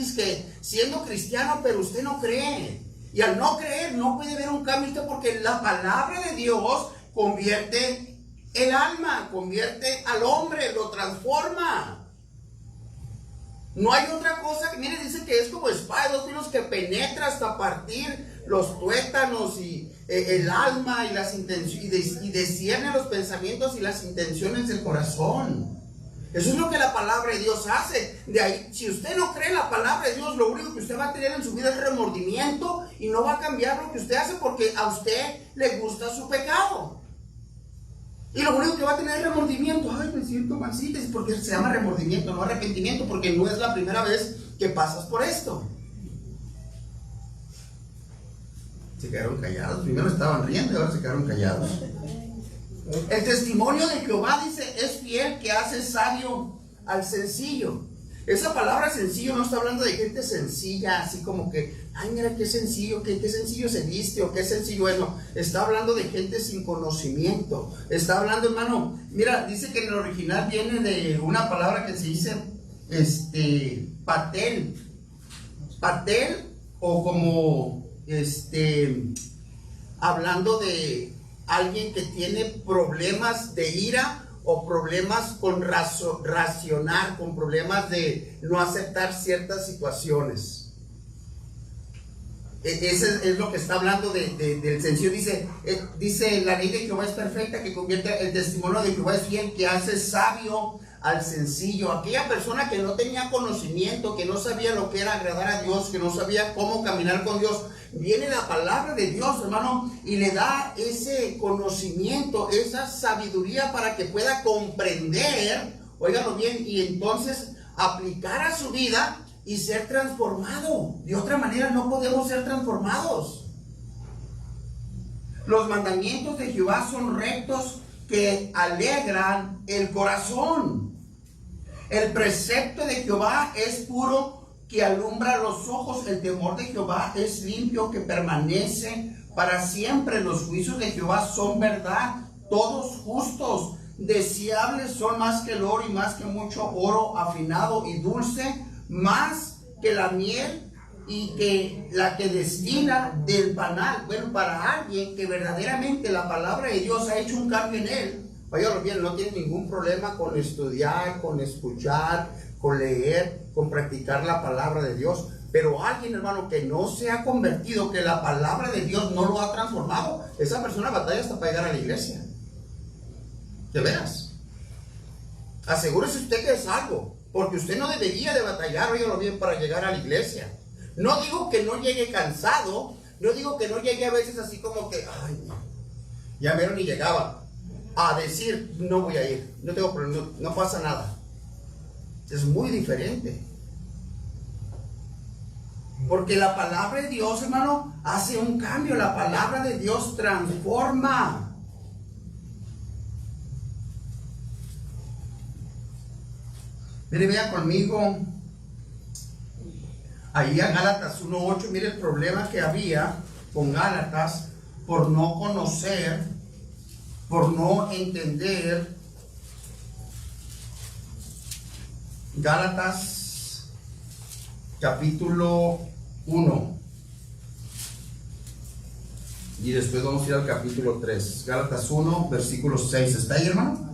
Speaker 2: siendo cristiano, pero usted no cree. Y al no creer, no puede ver un cambio, porque la palabra de Dios convierte el alma, convierte al hombre, lo transforma. No hay otra cosa que, mire, dice que es como espada de dos filos que penetra hasta partir los tuétanos y el alma y las intenciones, y discierne los pensamientos y las intenciones del corazón. Eso es lo que la palabra de Dios hace. De ahí, si usted no cree en la palabra de Dios, lo único que usted va a tener en su vida es remordimiento, y no va a cambiar lo que usted hace porque a usted le gusta su pecado. Y lo único que va a tener es remordimiento. Ay, me siento malcita. Es porque se llama remordimiento, no arrepentimiento, porque no es la primera vez que pasas por esto. Se quedaron callados. Primero estaban riendo y ahora se quedaron callados. El testimonio de Jehová, dice, es fiel, que hace sabio al sencillo. Esa palabra sencillo no está hablando de gente sencilla, así como que, ay, mira qué sencillo, qué sencillo se viste o qué sencillo es. No, está hablando de gente sin conocimiento. Está hablando, hermano, mira, dice que en el original viene de una palabra que se dice, patel. Patel, o como, hablando de alguien que tiene problemas de ira, o problemas con racionar, con problemas de no aceptar ciertas situaciones. Ese es lo que está hablando del sencillo. Dice, la ley de Jehová es perfecta, que convierte, el testimonio de Jehová es fiel, que hace sabio al sencillo. Aquella persona que no tenía conocimiento, que no sabía lo que era agradar a Dios, que no sabía cómo caminar con Dios, viene la palabra de Dios, hermano, y le da ese conocimiento, esa sabiduría para que pueda comprender, óigalo bien, y entonces aplicar a su vida y ser transformado. De otra manera no podemos ser transformados. Los mandamientos de Jehová son rectos que alegran el corazón. El precepto de Jehová es puro que alumbra los ojos. El temor de Jehová es limpio que permanece para siempre. Los juicios de Jehová son verdad, todos justos. Deseables son más que el oro y más que mucho oro afinado y dulce, más que la miel y que la que destila del panal. Bueno, para alguien que verdaderamente la palabra de Dios ha hecho un cambio en él, váyalo bien, no tiene ningún problema con estudiar, con escuchar, con leer, con practicar la palabra de Dios. Pero alguien, hermano, que no se ha convertido, que la palabra de Dios no lo ha transformado, esa persona batalla hasta para llegar a la iglesia. De veras. Asegúrese usted que es algo, porque usted no debería de batallar, óigalo bien, para llegar a la iglesia. No digo que no llegue cansado, no digo que no llegue a veces así como que, ay, ya vieron y llegaba a decir, no voy a ir, no tengo problema, no pasa nada. Es muy diferente. Porque la palabra de Dios, hermano, hace un cambio. La palabra de Dios transforma. Mire, vea conmigo ahí a Gálatas 1:8. Mire el problema que había con Gálatas por no conocer, por no entender. Gálatas capítulo 1. Y después vamos a ir al capítulo 3. Gálatas 1, versículo 6. ¿Está ahí, hermano?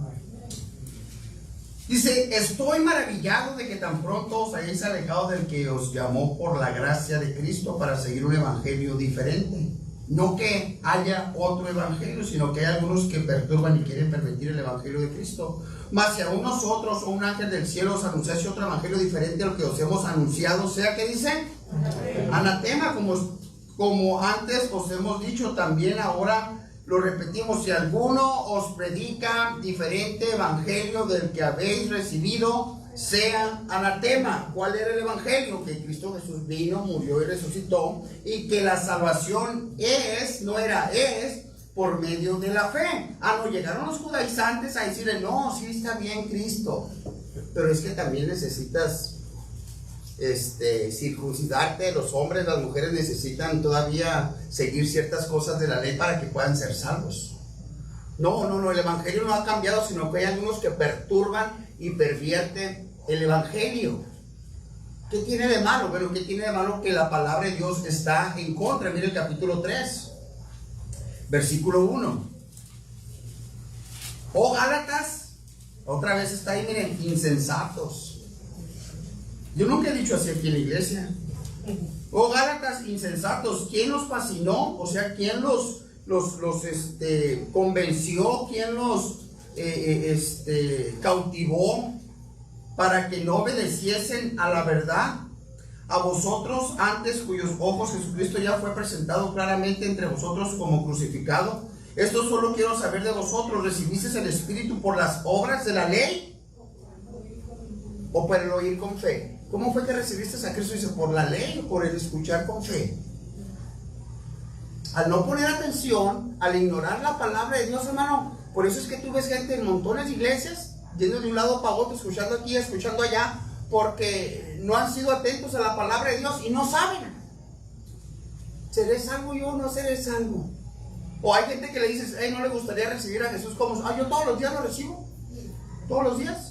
Speaker 2: Dice, estoy maravillado de que tan pronto os hayáis alejado del que os llamó por la gracia de Cristo para seguir un evangelio diferente. No que haya otro evangelio, sino que hay algunos que perturban y quieren pervertir el evangelio de Cristo. Mas si aún nosotros o un ángel del cielo os anunciase otro evangelio diferente al que os hemos anunciado, sea que dice, anatema, como antes os hemos dicho, también ahora lo repetimos. Si alguno os predica diferente evangelio del que habéis recibido, sea anatema. ¿Cuál era el evangelio? Que Cristo Jesús vino, murió y resucitó, y que la salvación es por medio de la fe. No llegaron los judaizantes a decirle, no, sí está bien Cristo, pero es que también necesitas circuncidarte. Los hombres, las mujeres necesitan todavía seguir ciertas cosas de la ley para que puedan ser salvos. No, el evangelio no ha cambiado, sino que hay algunos que perturban y pervierten el evangelio. ¿Qué tiene de malo? Bueno, ¿qué tiene de malo? Que la palabra de Dios está en contra. Mire el capítulo 3, versículo 1. Oh Gálatas, otra vez está ahí, miren, insensatos. Yo nunca he dicho así aquí en la iglesia. Oh Gálatas, insensatos, ¿quién los fascinó? O sea, ¿quién los convenció? ¿Quién los cautivó para que no obedeciesen a la verdad? A vosotros antes, cuyos ojos Jesucristo ya fue presentado claramente entre vosotros como crucificado. Esto solo quiero saber de vosotros: ¿recibisteis el Espíritu por las obras de la ley o por el oír con fe? ¿Cómo fue que recibiste a Cristo? Dice, ¿por la ley o por el escuchar con fe? Al no poner atención, al ignorar la palabra de Dios, hermano, por eso es que tú ves gente en montones de iglesias yendo de un lado para otro, escuchando aquí, escuchando allá, porque no han sido atentos a la palabra de Dios y no saben. ¿Seré salvo yo o no seré salvo? O hay gente que le dices, no le gustaría recibir a Jesús como, yo todos los días lo recibo, todos los días.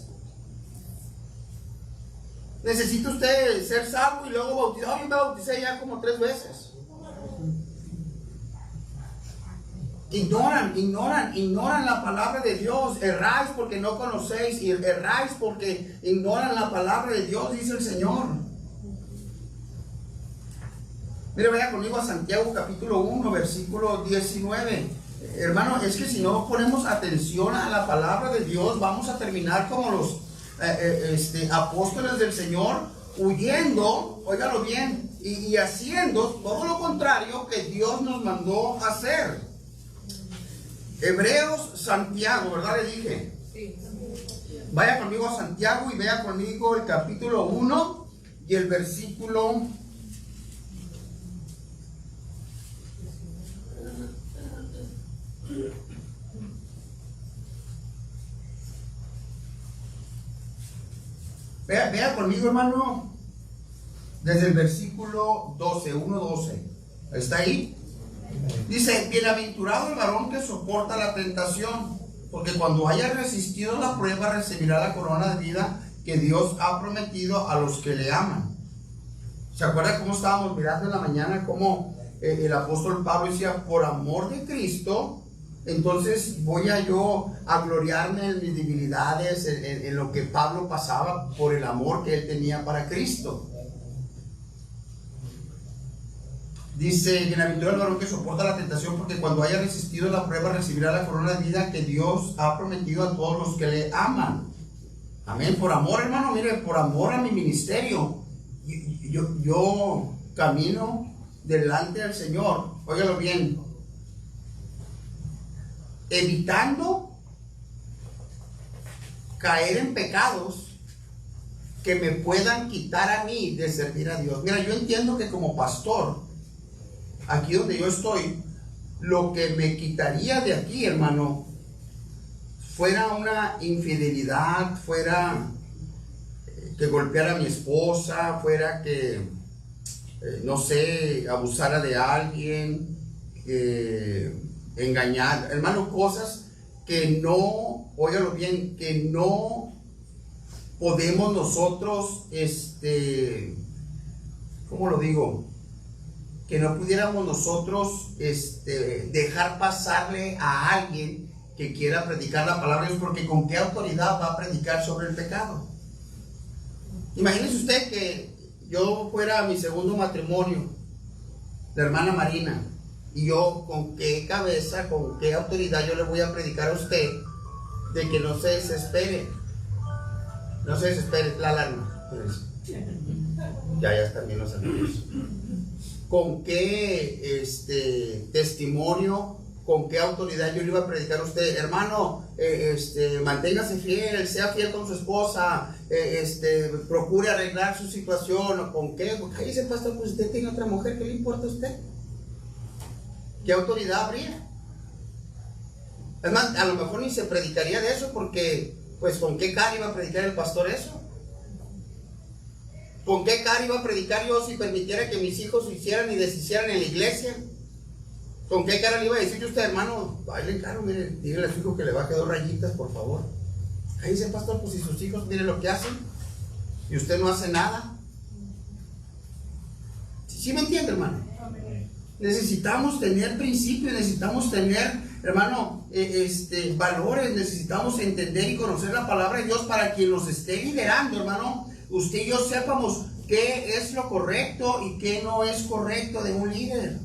Speaker 2: ¿Necesita usted ser salvo y luego bautizado? Yo me bauticé ya como 3 veces. Ignoran la palabra de Dios. Erráis porque no conocéis, y erráis porque ignoran la palabra de Dios, dice el Señor. Mire, vaya conmigo a Santiago capítulo 1, versículo 19. Hermano, es que si no ponemos atención a la palabra de Dios, vamos a terminar como los apóstoles del Señor, huyendo, óigalo bien, y haciendo todo lo contrario que Dios nos mandó hacer. Hebreos, Santiago, ¿verdad? Le dije. Sí. Vaya conmigo a Santiago y vea conmigo el capítulo 1, y el versículo vea conmigo, hermano, desde el versículo 12, 1:12. ¿Está ahí? Dice: bienaventurado el varón que soporta la tentación, porque cuando haya resistido la prueba recibirá la corona de vida que Dios ha prometido a los que le aman. ¿Se acuerda cómo estábamos mirando en la mañana cómo el apóstol Pablo decía: por amor de Cristo, entonces voy a yo a gloriarme en mis debilidades, en lo que Pablo pasaba por el amor que él tenía para Cristo? Dice: bienaventurado el varón que soporta la tentación, porque cuando haya resistido la prueba recibirá la corona de vida que Dios ha prometido a todos los que le aman. Amén. Por amor, hermano, mire, por amor a mi ministerio, yo camino delante del Señor, óigalo bien, evitando caer en pecados que me puedan quitar a mí de servir a Dios. Mira, yo entiendo que como pastor, aquí donde yo estoy, lo que me quitaría de aquí, hermano, fuera una infidelidad, fuera que golpeara a mi esposa, fuera que, no sé, abusara de alguien, engañar, hermano, cosas que no, óigalo bien, que no podemos nosotros, ¿cómo lo digo? Que no pudiéramos nosotros dejar pasarle a alguien que quiera predicar la palabra de Dios, porque ¿con qué autoridad va a predicar sobre el pecado? Imagínese usted que yo fuera a mi segundo matrimonio, la hermana Marina, y yo con qué cabeza, con qué autoridad yo le voy a predicar a usted de que no se desespere. No se desespere, la alarma. Ya están bien los amigos. ¿Con qué testimonio, con qué autoridad yo le iba a predicar a usted? Hermano, manténgase fiel, sea fiel con su esposa, procure arreglar su situación. ¿Con qué? Porque ahí se pasa, pues usted tiene otra mujer, ¿qué le importa a usted? ¿Qué autoridad habría? Es más, a lo mejor ni se predicaría de eso, porque pues ¿con qué cara iba a predicar el pastor eso? ¿Con qué cara iba a predicar yo si permitiera que mis hijos hicieran y deshicieran en la iglesia? ¿Con qué cara le iba a decir yo a usted, hermano? Baile caro, mire, dígale a su hijo que le baje 2 rayitas, por favor. Ahí dice, pastor, pues si sus hijos, mire lo que hacen, y usted no hace nada. ¿Sí me entiende, hermano? Necesitamos tener principios, necesitamos tener, hermano, valores, necesitamos entender y conocer la palabra de Dios para quien nos esté liderando, hermano. Usted y yo sepamos qué es lo correcto y qué no es correcto de un líder.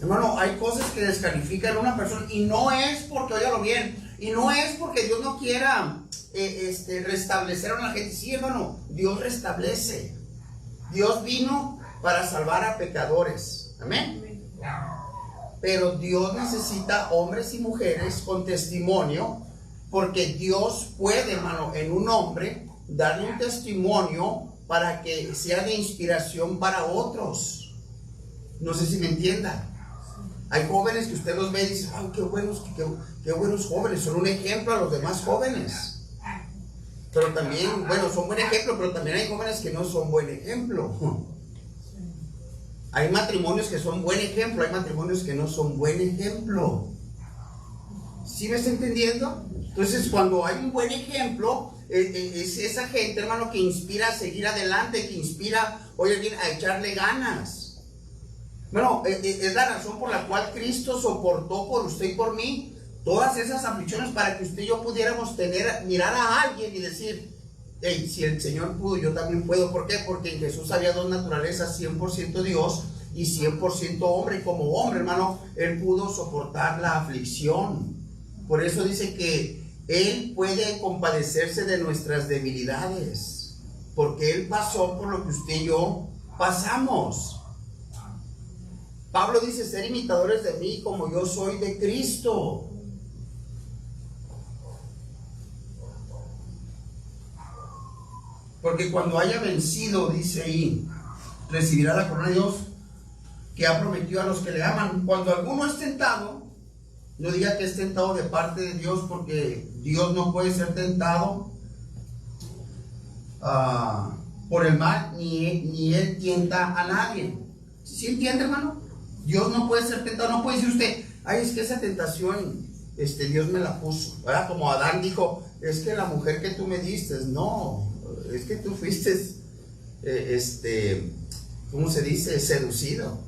Speaker 2: Hermano, hay cosas que descalifican a una persona y no es porque, óigalo bien, y no es porque Dios no quiera restablecer a una gente. Sí, hermano, Dios restablece. Dios vino para salvar a pecadores. Amén. Pero Dios necesita hombres y mujeres con testimonio, porque Dios puede, hermano, en un hombre darle un testimonio para que sea de inspiración para otros. No sé si me entienda. Hay jóvenes que usted los ve y dice, ¡ay, qué buenos jóvenes! Son un ejemplo a los demás jóvenes. Pero también, bueno, son buen ejemplo, pero también hay jóvenes que no son buen ejemplo. Hay matrimonios que son buen ejemplo, hay matrimonios que no son buen ejemplo. ¿Sí me está entendiendo? Entonces, cuando hay un buen ejemplo, es esa gente, hermano, que inspira a seguir adelante, que inspira, oye bien, a echarle ganas. Bueno, es la razón por la cual Cristo soportó por usted y por mí todas esas aflicciones, para que usted y yo pudiéramos mirar a alguien y decir, hey, si el Señor pudo, yo también puedo. ¿Por qué? Porque en Jesús había dos naturalezas, 100% Dios y 100% hombre. Y como hombre, hermano, Él pudo soportar la aflicción. Por eso dice que Él puede compadecerse de nuestras debilidades, porque Él pasó por lo que usted y yo pasamos. Pablo dice, ser imitadores de mí como yo soy de Cristo. Porque cuando haya vencido, dice ahí, recibirá la corona de Dios que ha prometido a los que le aman. Cuando alguno es tentado, no diga que es tentado de parte de Dios, porque Dios no puede ser tentado por el mal, ni él tienta a nadie. ¿Sí entiende, hermano? Dios no puede ser tentado. No puede decir usted, ay, es que esa tentación Dios me la puso, ¿verdad? Como Adán dijo, es que la mujer que tú me diste, no, es que tú fuiste ¿cómo se dice? Seducido.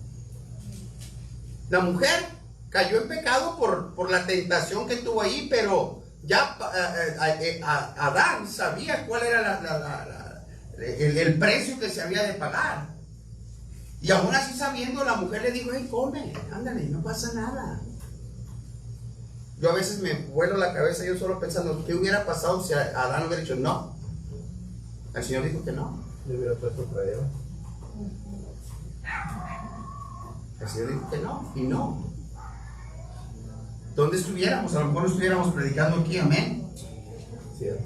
Speaker 2: La mujer cayó en pecado por la tentación que tuvo ahí, pero ya Adán sabía cuál era el precio que se había de pagar. Y aún así sabiendo, la mujer le dijo, hey, come, ándale, no pasa nada. Yo a veces me vuelo la cabeza yo solo pensando, ¿qué hubiera pasado si Adán hubiera dicho no? El Señor dijo que no.
Speaker 3: Le hubiera puesto prueba.
Speaker 2: El Señor dijo que no, y no. ¿Dónde estuviéramos? A lo mejor no estuviéramos predicando aquí, amén.
Speaker 3: Cierto.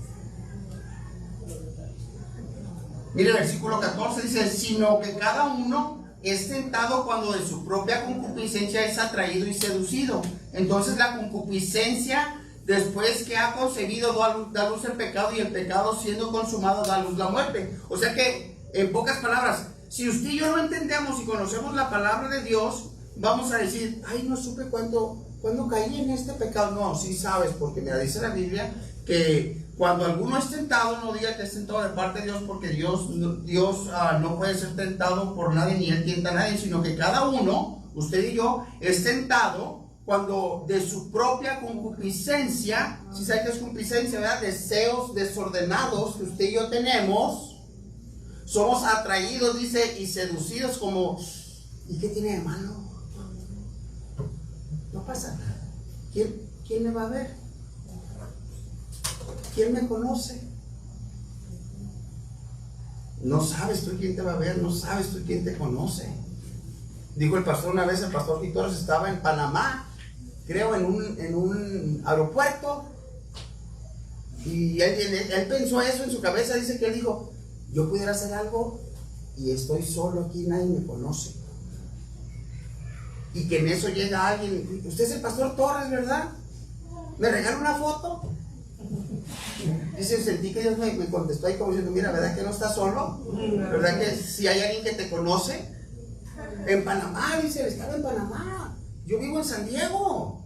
Speaker 2: Mire el versículo 14, dice, sino que cada uno es tentado cuando de su propia concupiscencia es atraído y seducido. Entonces la concupiscencia, después que ha concebido, da luz el pecado, y el pecado siendo consumado da luz la muerte. O sea que, en pocas palabras, si usted y yo no entendemos y conocemos la palabra de Dios, vamos a decir, ay, no supe cuándo caí en este pecado. No, sí sabes, porque mira, dice la Biblia que cuando alguno es tentado, no diga que es tentado de parte de Dios, porque Dios no puede ser tentado por nadie, ni él tienta a nadie, sino que cada uno, usted y yo, es tentado cuando de su propia concupiscencia, si sabe que es concupiscencia, ¿verdad? Deseos desordenados que usted y yo tenemos, somos atraídos, dice, y seducidos como, ¿y qué tiene de malo? No pasa nada. ¿Quién me va a ver? ¿Quién me conoce? No sabes tú quién te va a ver, no sabes tú quién te conoce. Dijo el pastor una vez, el pastor Víctor estaba en Panamá, creo en un aeropuerto, y él pensó eso en su cabeza. Dice que él dijo, yo pudiera hacer algo y estoy solo aquí, nadie me conoce. Y que en eso llega alguien, usted es el pastor Torres, ¿verdad? ¿Me regala una foto? Dice, sentí que Dios me contestó ahí como diciendo, mira, ¿verdad que no estás solo? ¿Verdad que si hay alguien que te conoce? En Panamá, dice, estaba en Panamá. Yo vivo en San Diego.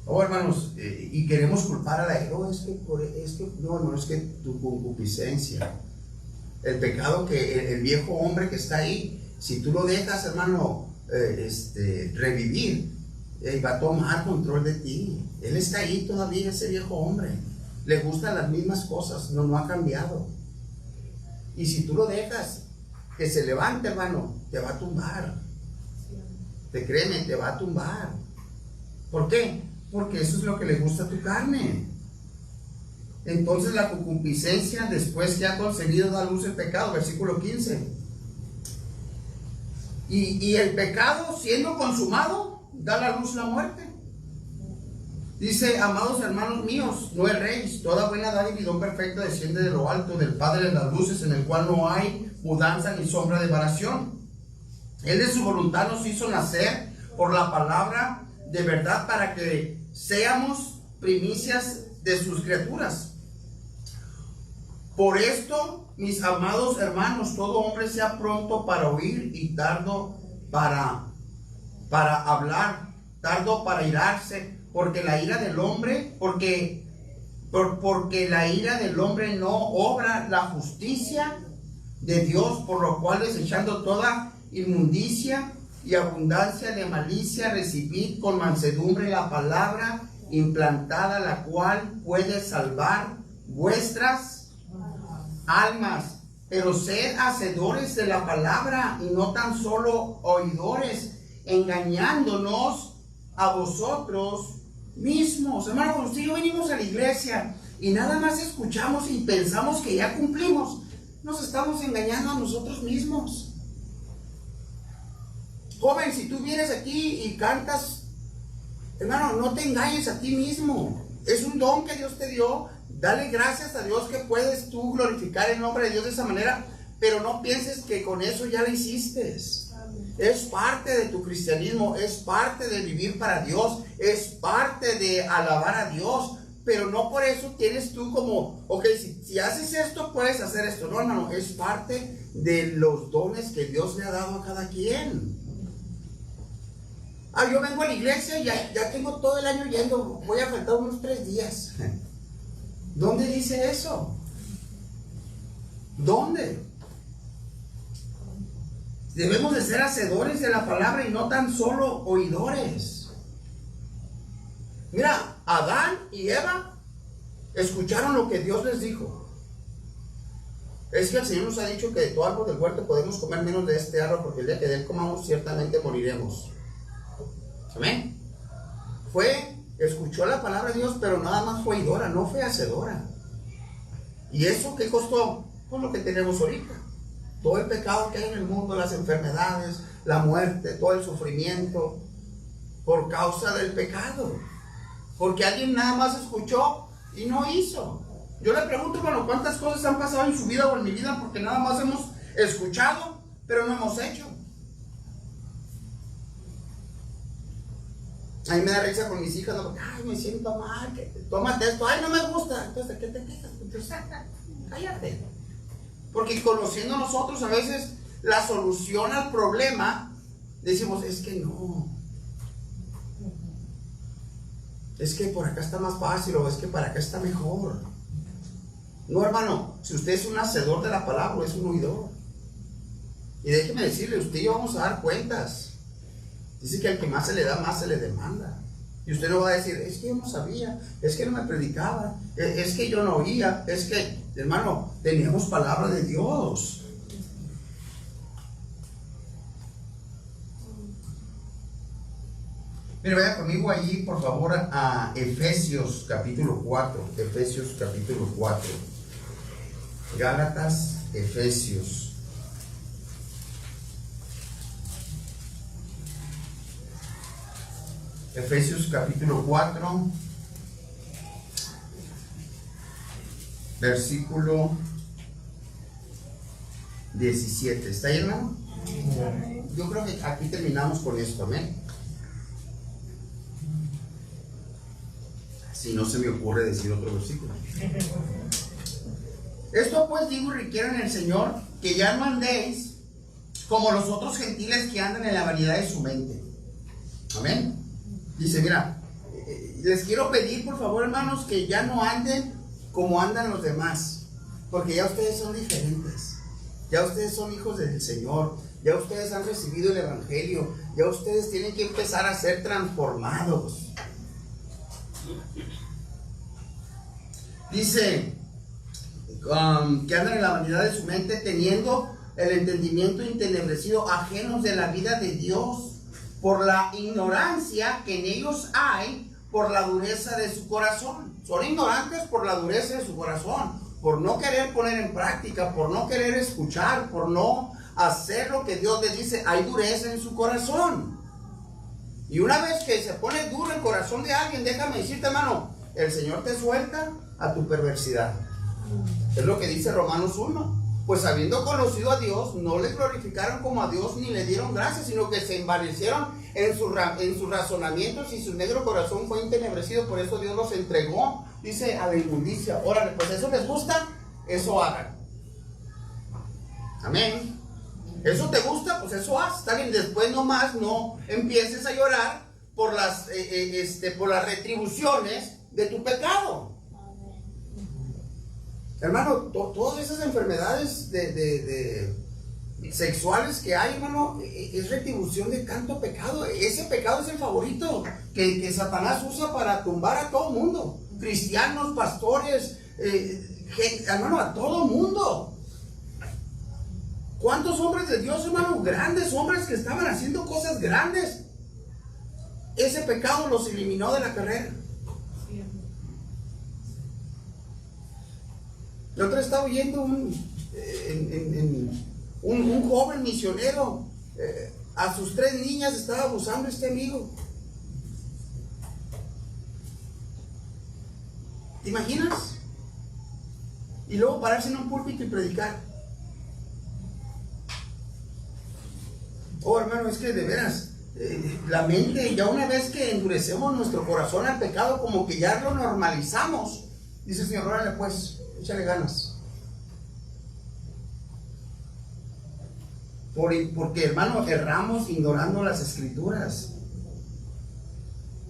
Speaker 2: Oh, hermanos, y queremos culpar a la no, no, hermano, es que tu concupiscencia, el pecado que el viejo hombre que está ahí, si tú lo dejas, hermano, revivir, va a tomar control de ti. Él está ahí todavía, ese viejo hombre. Le gustan las mismas cosas, no ha cambiado. Y si tú lo dejas que se levante, hermano, te va a tumbar. Créeme, te va a tumbar. ¿Por qué? Porque eso es lo que le gusta a tu carne. Entonces la concupiscencia, después que ha concebido, da luz el pecado, versículo 15. Y el pecado, siendo consumado, da la luz la muerte. Dice, amados hermanos míos, no erréis, toda buena dádiva y don perfecto desciende de lo alto, del Padre de las luces, en el cual no hay mudanza ni sombra de variación. Él de su voluntad nos hizo nacer por la palabra de verdad, para que seamos primicias de sus criaturas. Por esto, mis amados hermanos, todo hombre sea pronto para oír y tardo para hablar, tardo para irarse, porque la ira del hombre, porque la ira del hombre no obra la justicia de Dios, por lo cual, desechando toda inmundicia y abundancia de malicia, recibid con mansedumbre la palabra implantada, la cual puede salvar vuestras almas. Pero sed hacedores de la palabra y no tan solo oidores, engañándonos a vosotros mismos. Hermano, cuando usted y yo venimos a la iglesia y nada más escuchamos y pensamos que ya cumplimos, nos estamos engañando a nosotros mismos. Joven, si tú vienes aquí y cantas Hermano, no te engañes a ti mismo. Es un don que Dios te dio. Dale gracias a Dios que puedes tú glorificar el nombre de Dios de esa manera, pero no pienses que con eso ya lo hiciste. Es parte de tu cristianismo, es parte de vivir para Dios, es parte de alabar a Dios, pero no por eso tienes tú como, ok, si haces esto, puedes hacer esto. No, hermano, es parte de los dones que Dios le ha dado a cada quien. Yo vengo a la iglesia y ya tengo todo el año yendo, voy a faltar unos 3 días. ¿Dónde dice eso? ¿Dónde? Debemos de ser hacedores de la palabra y no tan solo oidores. Mira, Adán y Eva escucharon lo que Dios les dijo. Es que el Señor nos ha dicho que de todo árbol del huerto podemos comer menos de este árbol, porque el día que de él comamos ciertamente moriremos. Amén. Escuchó la palabra de Dios, pero nada más fue oidora, no fue hacedora. ¿Y eso qué costó? Pues lo que tenemos ahorita. Todo el pecado que hay en el mundo, las enfermedades, la muerte, todo el sufrimiento, por causa del pecado. Porque alguien nada más escuchó y no hizo. Yo le pregunto, bueno, ¿cuántas cosas han pasado en su vida o en mi vida porque nada más hemos escuchado, pero no hemos hecho? A mí me da risa con mis hijas, ¿no? Ay, me siento mal, tómate esto, ay, no me gusta. Entonces, ¿de qué te quejas? Entonces, cállate. Porque conociendo nosotros a veces la solución al problema, decimos, es que no. Es que por acá está más fácil, o es que para acá está mejor. No, hermano, si usted es un hacedor de la palabra, es un oidor. Y déjeme decirle, usted y yo vamos a dar cuentas. Dice que al que más se le da, más se le demanda. Y usted no va a decir, es que yo no sabía, es que no me predicaba, es que yo no oía, es que, hermano, teníamos palabra de Dios. Mire, vaya conmigo allí, por favor, a Efesios capítulo 4. Efesios capítulo 4. Gálatas, Efesios. Efesios capítulo 4, versículo 17. ¿Está ahí, hermano? Yo creo que aquí terminamos con esto, amén. Si no se me ocurre decir otro versículo. Esto pues digo y requiero en el Señor, que ya no andéis como los otros gentiles que andan en la vanidad de su mente. Amén. Dice, mira, les quiero pedir por favor, hermanos, que ya no anden como andan los demás, porque ya ustedes son diferentes, ya ustedes son hijos del Señor, ya ustedes han recibido el Evangelio, ya ustedes tienen que empezar a ser transformados. Dice que andan en la vanidad de su mente, teniendo el entendimiento entenebrecido, ajenos de la vida de Dios, por la ignorancia que en ellos hay, por la dureza de su corazón. Son ignorantes por la dureza de su corazón, por no querer poner en práctica, por no querer escuchar, por no hacer lo que Dios les dice. Hay dureza en su corazón. Y una vez que se pone duro el corazón de alguien, déjame decirte, hermano, el Señor te suelta a tu perversidad. Es lo que dice Romanos 1. Pues habiendo conocido a Dios, no le glorificaron como a Dios ni le dieron gracias, sino que se envanecieron en sus razonamientos y su negro corazón fue entenebrecido. Por eso Dios los entregó, dice, a la inmundicia. Órale, pues eso les gusta, eso hagan. Amén. ¿Eso te gusta? Pues eso haz. Está bien, después nomás no empieces a llorar por las retribuciones de tu pecado. Hermano, todas esas enfermedades sexuales que hay, hermano, es retribución de tanto pecado. Ese pecado es el favorito que Satanás usa para tumbar a todo mundo. Cristianos, pastores, hermano, a todo mundo. ¿Cuántos hombres de Dios, hermano, grandes hombres que estaban haciendo cosas grandes? Ese pecado los eliminó de la carrera. La otra estaba oyendo un joven misionero, a sus 3 niñas estaba abusando este amigo. ¿Te imaginas? Y luego pararse en un púlpito y predicar. Oh, hermano, es que de veras, la mente, ya una vez que endurecemos nuestro corazón al pecado, como que ya lo normalizamos. Dice el Señor, órale pues, échale ganas. Porque, hermano, erramos ignorando las Escrituras.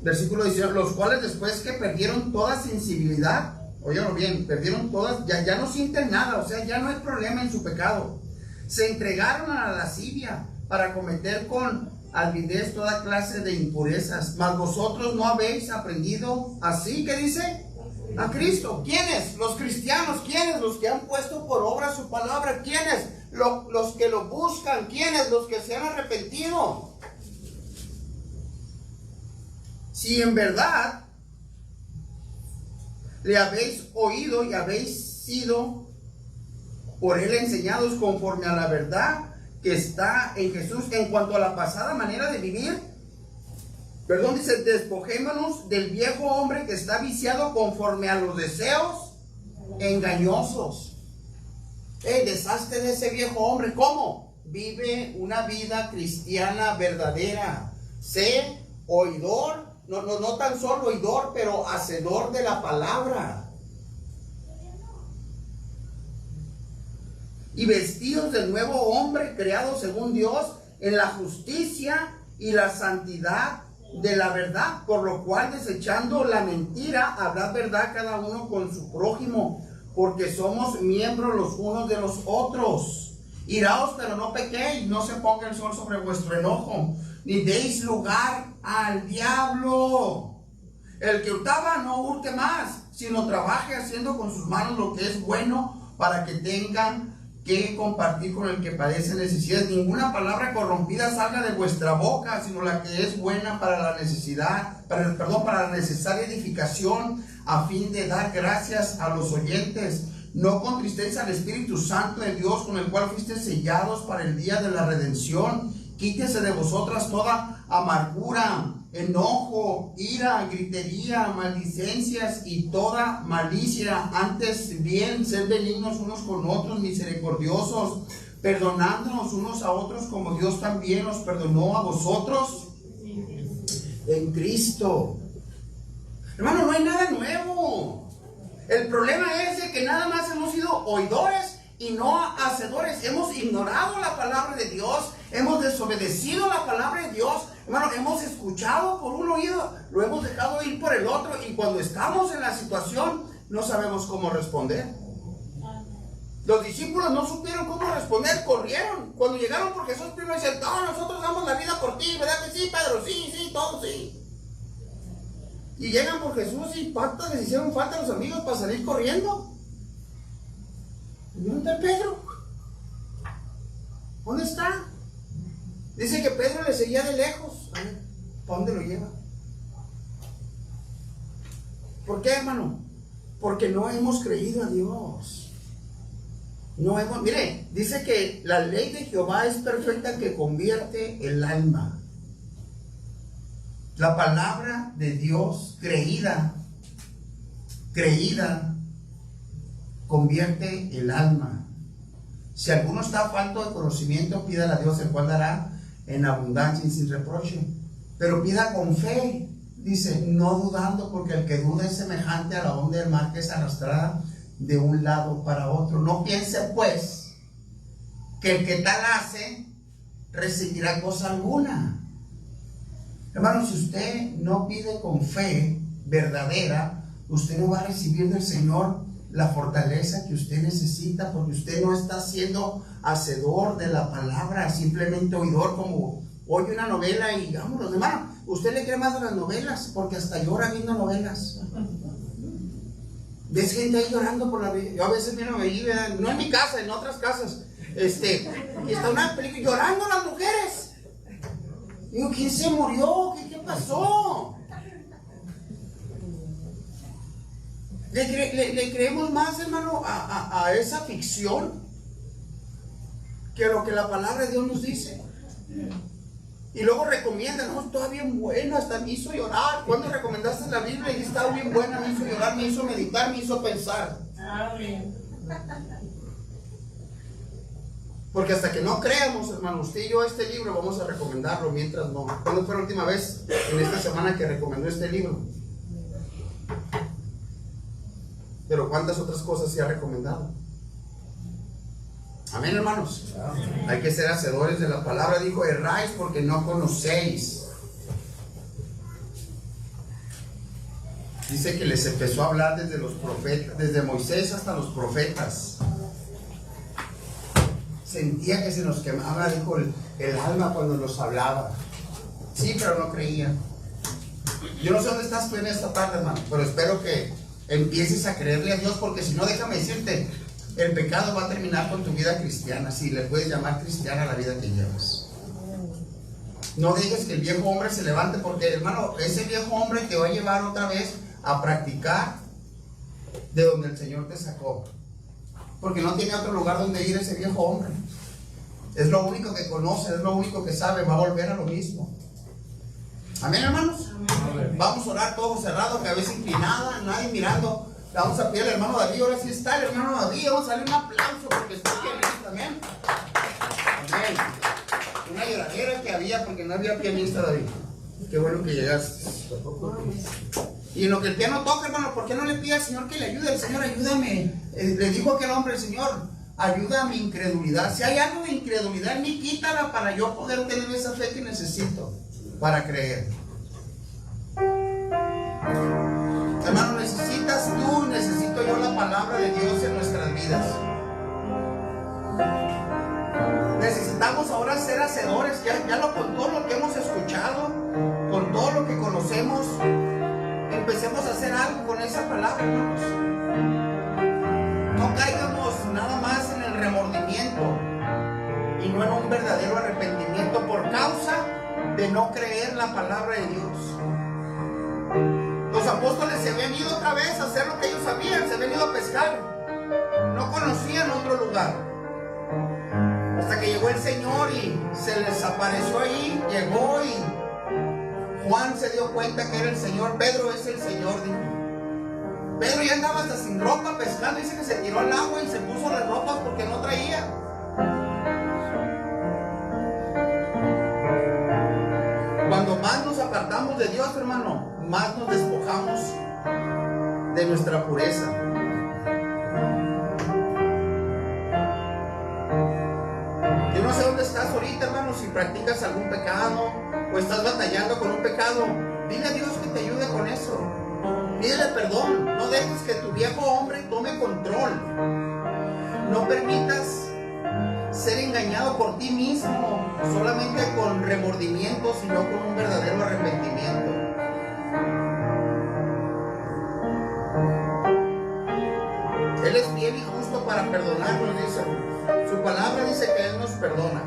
Speaker 2: Versículo 19, los cuales después que perdieron toda sensibilidad, óyalo bien, perdieron todas, ya no sienten nada, o sea, ya no hay problema en su pecado. Se entregaron a la lascivia para cometer con avidez toda clase de impurezas. Mas vosotros no habéis aprendido así, ¿qué dice? A Cristo. ¿Quiénes? Los cristianos. ¿Quiénes? Los que han puesto por obra su palabra. ¿Quiénes? Los que lo buscan. ¿Quiénes? Los que se han arrepentido. Si en verdad le habéis oído y habéis sido por él enseñados conforme a la verdad que está en Jesús en cuanto a la pasada manera de vivir, dice, despojémonos del viejo hombre que está viciado conforme a los deseos engañosos. Deshazte de ese viejo hombre. ¿Cómo? Vive una vida cristiana verdadera. Sé oidor, no tan solo oidor, pero hacedor de la palabra. Y vestidos del nuevo hombre creado según Dios en la justicia y la santidad de la verdad, por lo cual desechando la mentira, hablad verdad cada uno con su prójimo, porque somos miembros los unos de los otros. Iraos, pero no pequéis, no se ponga el sol sobre vuestro enojo, ni deis lugar al diablo. El que hurtaba no hurte más, sino trabaje haciendo con sus manos lo que es bueno, para que tengan que compartir con el que padece necesidad. Ninguna palabra corrompida salga de vuestra boca, sino la que es buena para la necesidad, para la necesaria edificación, a fin de dar gracias a los oyentes. No contristéis al Espíritu Santo de Dios, con el cual fuisteis sellados para el día de la redención. Quítese de vosotras toda amargura, enojo, ira, gritería, maldicencias y toda malicia. Antes bien, sed benignos unos con otros, misericordiosos, perdonándonos unos a otros como Dios también os perdonó a vosotros en Cristo. Hermano, no hay nada nuevo. El problema es de que nada más hemos sido oidores y no hacedores. Hemos ignorado la palabra de Dios, hemos desobedecido la palabra de Dios. Hermano, hemos escuchado por un oído, lo hemos dejado ir por el otro, y cuando estamos en la situación no sabemos cómo responder. Los discípulos no supieron cómo responder, corrieron. Cuando llegaron por Jesús, primero dicen, no, nosotros damos la vida por ti, ¿verdad que sí, Pedro? Sí, todos sí. Y llegan por Jesús y patas les hicieron falta a los amigos para salir corriendo. ¿Y dónde está Pedro? ¿Dónde está? Dice que Pedro le seguía de lejos. A ver, ¿para dónde lo lleva? ¿Por qué, hermano? Porque no hemos creído a Dios. Mire, dice que la ley de Jehová es perfecta, que convierte el alma. La palabra de Dios creída, convierte el alma. Si alguno está falto de conocimiento, pídale a Dios, el cual dará en abundancia y sin reproche. Pero pida con fe, dice, no dudando, porque el que duda es semejante a la onda del mar, que es arrastrada de un lado para otro. No piense pues que el que tal hace recibirá cosa alguna. Hermano, si usted no pide con fe verdadera, usted no va a recibir del Señor la fortaleza que usted necesita, porque usted no está siendo hacedor de la palabra, simplemente oidor, como oye una novela y vámonos. Hermano, usted le cree más a las novelas, porque hasta llora viendo novelas. Ves gente ahí llorando por la vida. Yo a veces miro ahí, no en mi casa, en otras casas, y está una película llorando las mujeres. Digo, ¿quién se murió? ¿Qué pasó? ¿Le creemos más, hermano, a esa ficción que a lo que la palabra de Dios nos dice? Y luego recomiendan, no, estaba bien bueno, hasta me hizo llorar. ¿Cuándo recomendaste la Biblia y estaba bien buena? Me hizo llorar, me hizo meditar, me hizo pensar.
Speaker 4: Amén.
Speaker 2: Porque hasta que no creamos, hermano, usted y yo este libro vamos a recomendarlo, mientras no. ¿Cuándo fue la última vez en esta semana que recomendó este libro? Pero ¿cuántas otras cosas se ha recomendado? Amén, hermanos. Hay que ser hacedores de la palabra. Dijo, erráis porque no conocéis. Dice que les empezó a hablar desde los profetas, desde Moisés hasta los profetas. Sentía que se nos quemaba, dijo, el alma cuando nos hablaba. Sí, pero no creía. Yo no sé dónde estás tú en esta tarde, hermano, pero espero que empieces a creerle a Dios, porque si no, déjame decirte, el pecado va a terminar con tu vida cristiana, si le puedes llamar cristiana a la vida que llevas. No dejes que el viejo hombre se levante, porque, hermano, ese viejo hombre te va a llevar otra vez a practicar de donde el Señor te sacó. Porque no tiene otro lugar donde ir ese viejo hombre. Es lo único que conoce, es lo único que sabe, va a volver a lo mismo. Amén, hermanos.
Speaker 4: Amén.
Speaker 2: Vamos a orar todos cerrados, cabeza inclinada, nadie mirando. Le vamos a pedir al hermano David, ahora sí está el hermano David, vamos a darle un aplauso porque está pianista, amén. Amén. Una lloradera que había porque no había pianista, David. Qué bueno que llegaste. Y en lo que el piano toca, hermano, ¿por qué no le pide al Señor que le ayude? El Señor, ayúdame. Le dijo aquel hombre, el Señor, ayuda a mi incredulidad. Si hay algo de incredulidad en mí, quítala para yo poder tener esa fe que necesito para creer. Hermano, necesitas tú, necesito yo la palabra de Dios en nuestras vidas. Necesitamos ahora ser hacedores, con todo lo que hemos escuchado, con todo lo que conocemos, empecemos a hacer algo con esa palabra, hermanos. No caigamos nada más en el remordimiento y no en un verdadero arrepentimiento por causa de no creer la palabra de Dios. Los apóstoles se habían ido otra vez a hacer lo que ellos sabían, se habían ido a pescar, no conocían otro lugar. Hasta que llegó el Señor y se les apareció ahí, llegó y Juan se dio cuenta que era el Señor. Pedro es el Señor, dijo. Pedro ya andaba hasta sin ropa pescando, dice que se tiró al agua y se puso las ropas porque no traía. Cuando más nos apartamos de Dios, hermano, más nos despojamos de nuestra pureza. Yo no sé dónde estás ahorita, hermano, si practicas algún pecado o estás batallando con un pecado. Dile a Dios que te ayude con eso. Pídele perdón. No dejes que tu viejo hombre tome control. No permitas ser engañado por ti mismo solamente con remordimiento, sino con un verdadero arrepentimiento. Él es fiel y justo para perdonarnos, dice. Su palabra dice que Él nos perdona.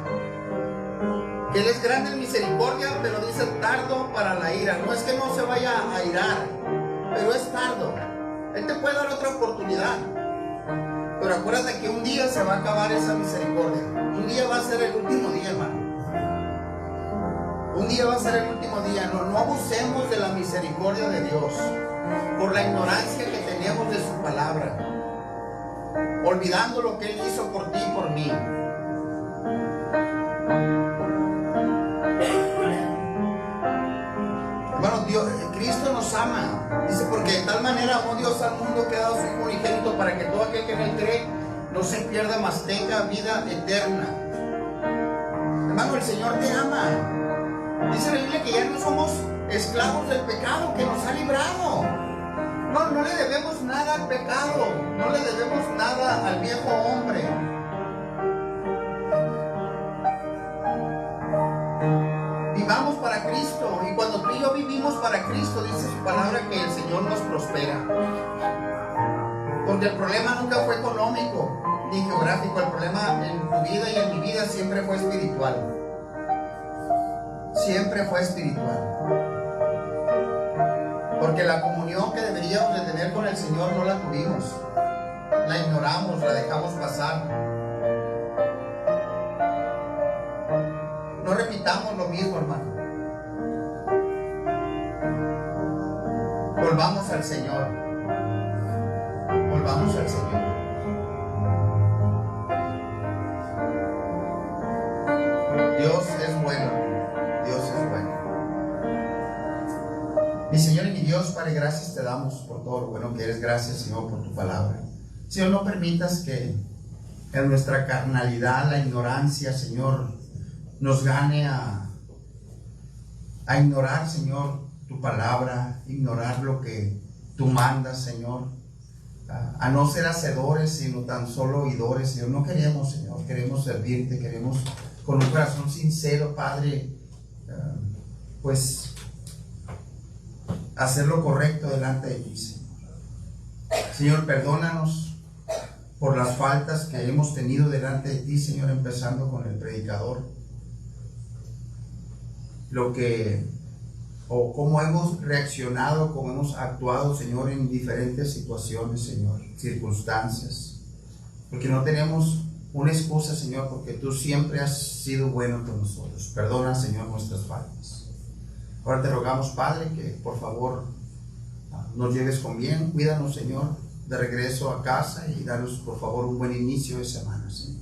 Speaker 2: Que Él es grande en misericordia, pero dice tardo para la ira. No es que no se vaya a irar, pero es tardo. Él te puede dar otra oportunidad. Pero acuérdate que un día se va a acabar esa misericordia. Un día va a ser el último día, hermano. Un día va a ser el último día. No abusemos de la misericordia de Dios por la ignorancia que tenemos de su palabra, olvidando lo que Él hizo por ti y por mí. Hermano, Cristo nos ama. Dice, porque de tal manera amó Dios al mundo que ha dado su Hijo unigénito para que todo aquel que en Él cree no se pierda, mas tenga vida eterna. Hermano, el Señor te ama. Dice la Biblia que ya no somos esclavos del pecado, que nos ha librado. No le debemos nada al pecado, no le debemos nada al viejo hombre. Vivamos para Cristo, y cuando tú y yo vivimos para Cristo, dice su palabra que el Señor nos prospera. Porque el problema nunca fue económico ni geográfico, el problema en tu vida y en mi vida siempre fue espiritual. Siempre fue espiritual. Porque la comunión que deberíamos de tener con el Señor no la tuvimos. La ignoramos, la dejamos pasar. no repitamos lo mismo, hermano. Volvamos al Señor. Volvamos al Señor. Dios es bueno. Dios es bueno. Mi Señor y mi Dios, Padre, gracias te damos por todo lo bueno que eres. Gracias, Señor, por tu palabra. Señor, no permitas que en nuestra carnalidad, la ignorancia, Señor, nos gane a ignorar, Señor, tu palabra, ignorar lo que tú mandas, Señor, a no ser hacedores, sino tan solo oidores, Señor. No queremos, Señor, queremos servirte, queremos con un corazón sincero, Padre, pues hacer lo correcto delante de ti, Señor. Señor, perdónanos por las faltas que hemos tenido delante de ti, Señor, empezando con el predicador. Cómo hemos reaccionado, cómo hemos actuado, Señor, en diferentes situaciones, Señor, circunstancias. Porque no tenemos una excusa, Señor, porque tú siempre has sido bueno con nosotros. Perdona, Señor, nuestras faltas. Ahora te rogamos, Padre, que por favor nos lleves con bien. Cuídanos, Señor, de regreso a casa y danos, por favor, un buen inicio de semana, Señor.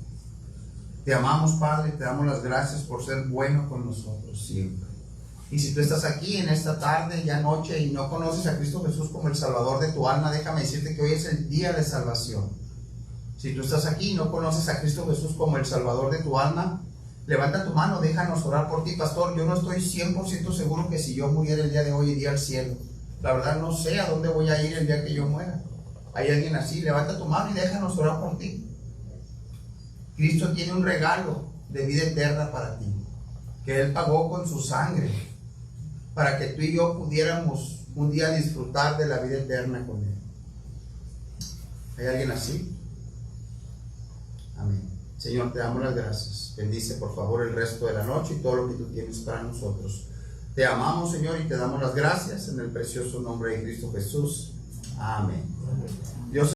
Speaker 2: Te amamos, Padre, te damos las gracias por ser bueno con nosotros siempre. Y si tú estás aquí en esta tarde, ya noche, y no conoces a Cristo Jesús como el Salvador de tu alma, déjame decirte que hoy es el día de salvación. Si tú estás aquí y no conoces a Cristo Jesús como el Salvador de tu alma, levanta tu mano, déjanos orar por ti, pastor. Yo no estoy 100% seguro que si yo muriera el día de hoy iría al cielo. La verdad no sé a dónde voy a ir el día que yo muera. Hay alguien así, levanta tu mano y déjanos orar por ti. Cristo tiene un regalo de vida eterna para ti, que Él pagó con su sangre, para que tú y yo pudiéramos un día disfrutar de la vida eterna con Él. ¿Hay alguien así? Amén. Señor, te damos las gracias. Bendice por favor el resto de la noche y todo lo que tú tienes para nosotros. Te amamos, Señor, y te damos las gracias en el precioso nombre de Cristo Jesús. Amén. Dios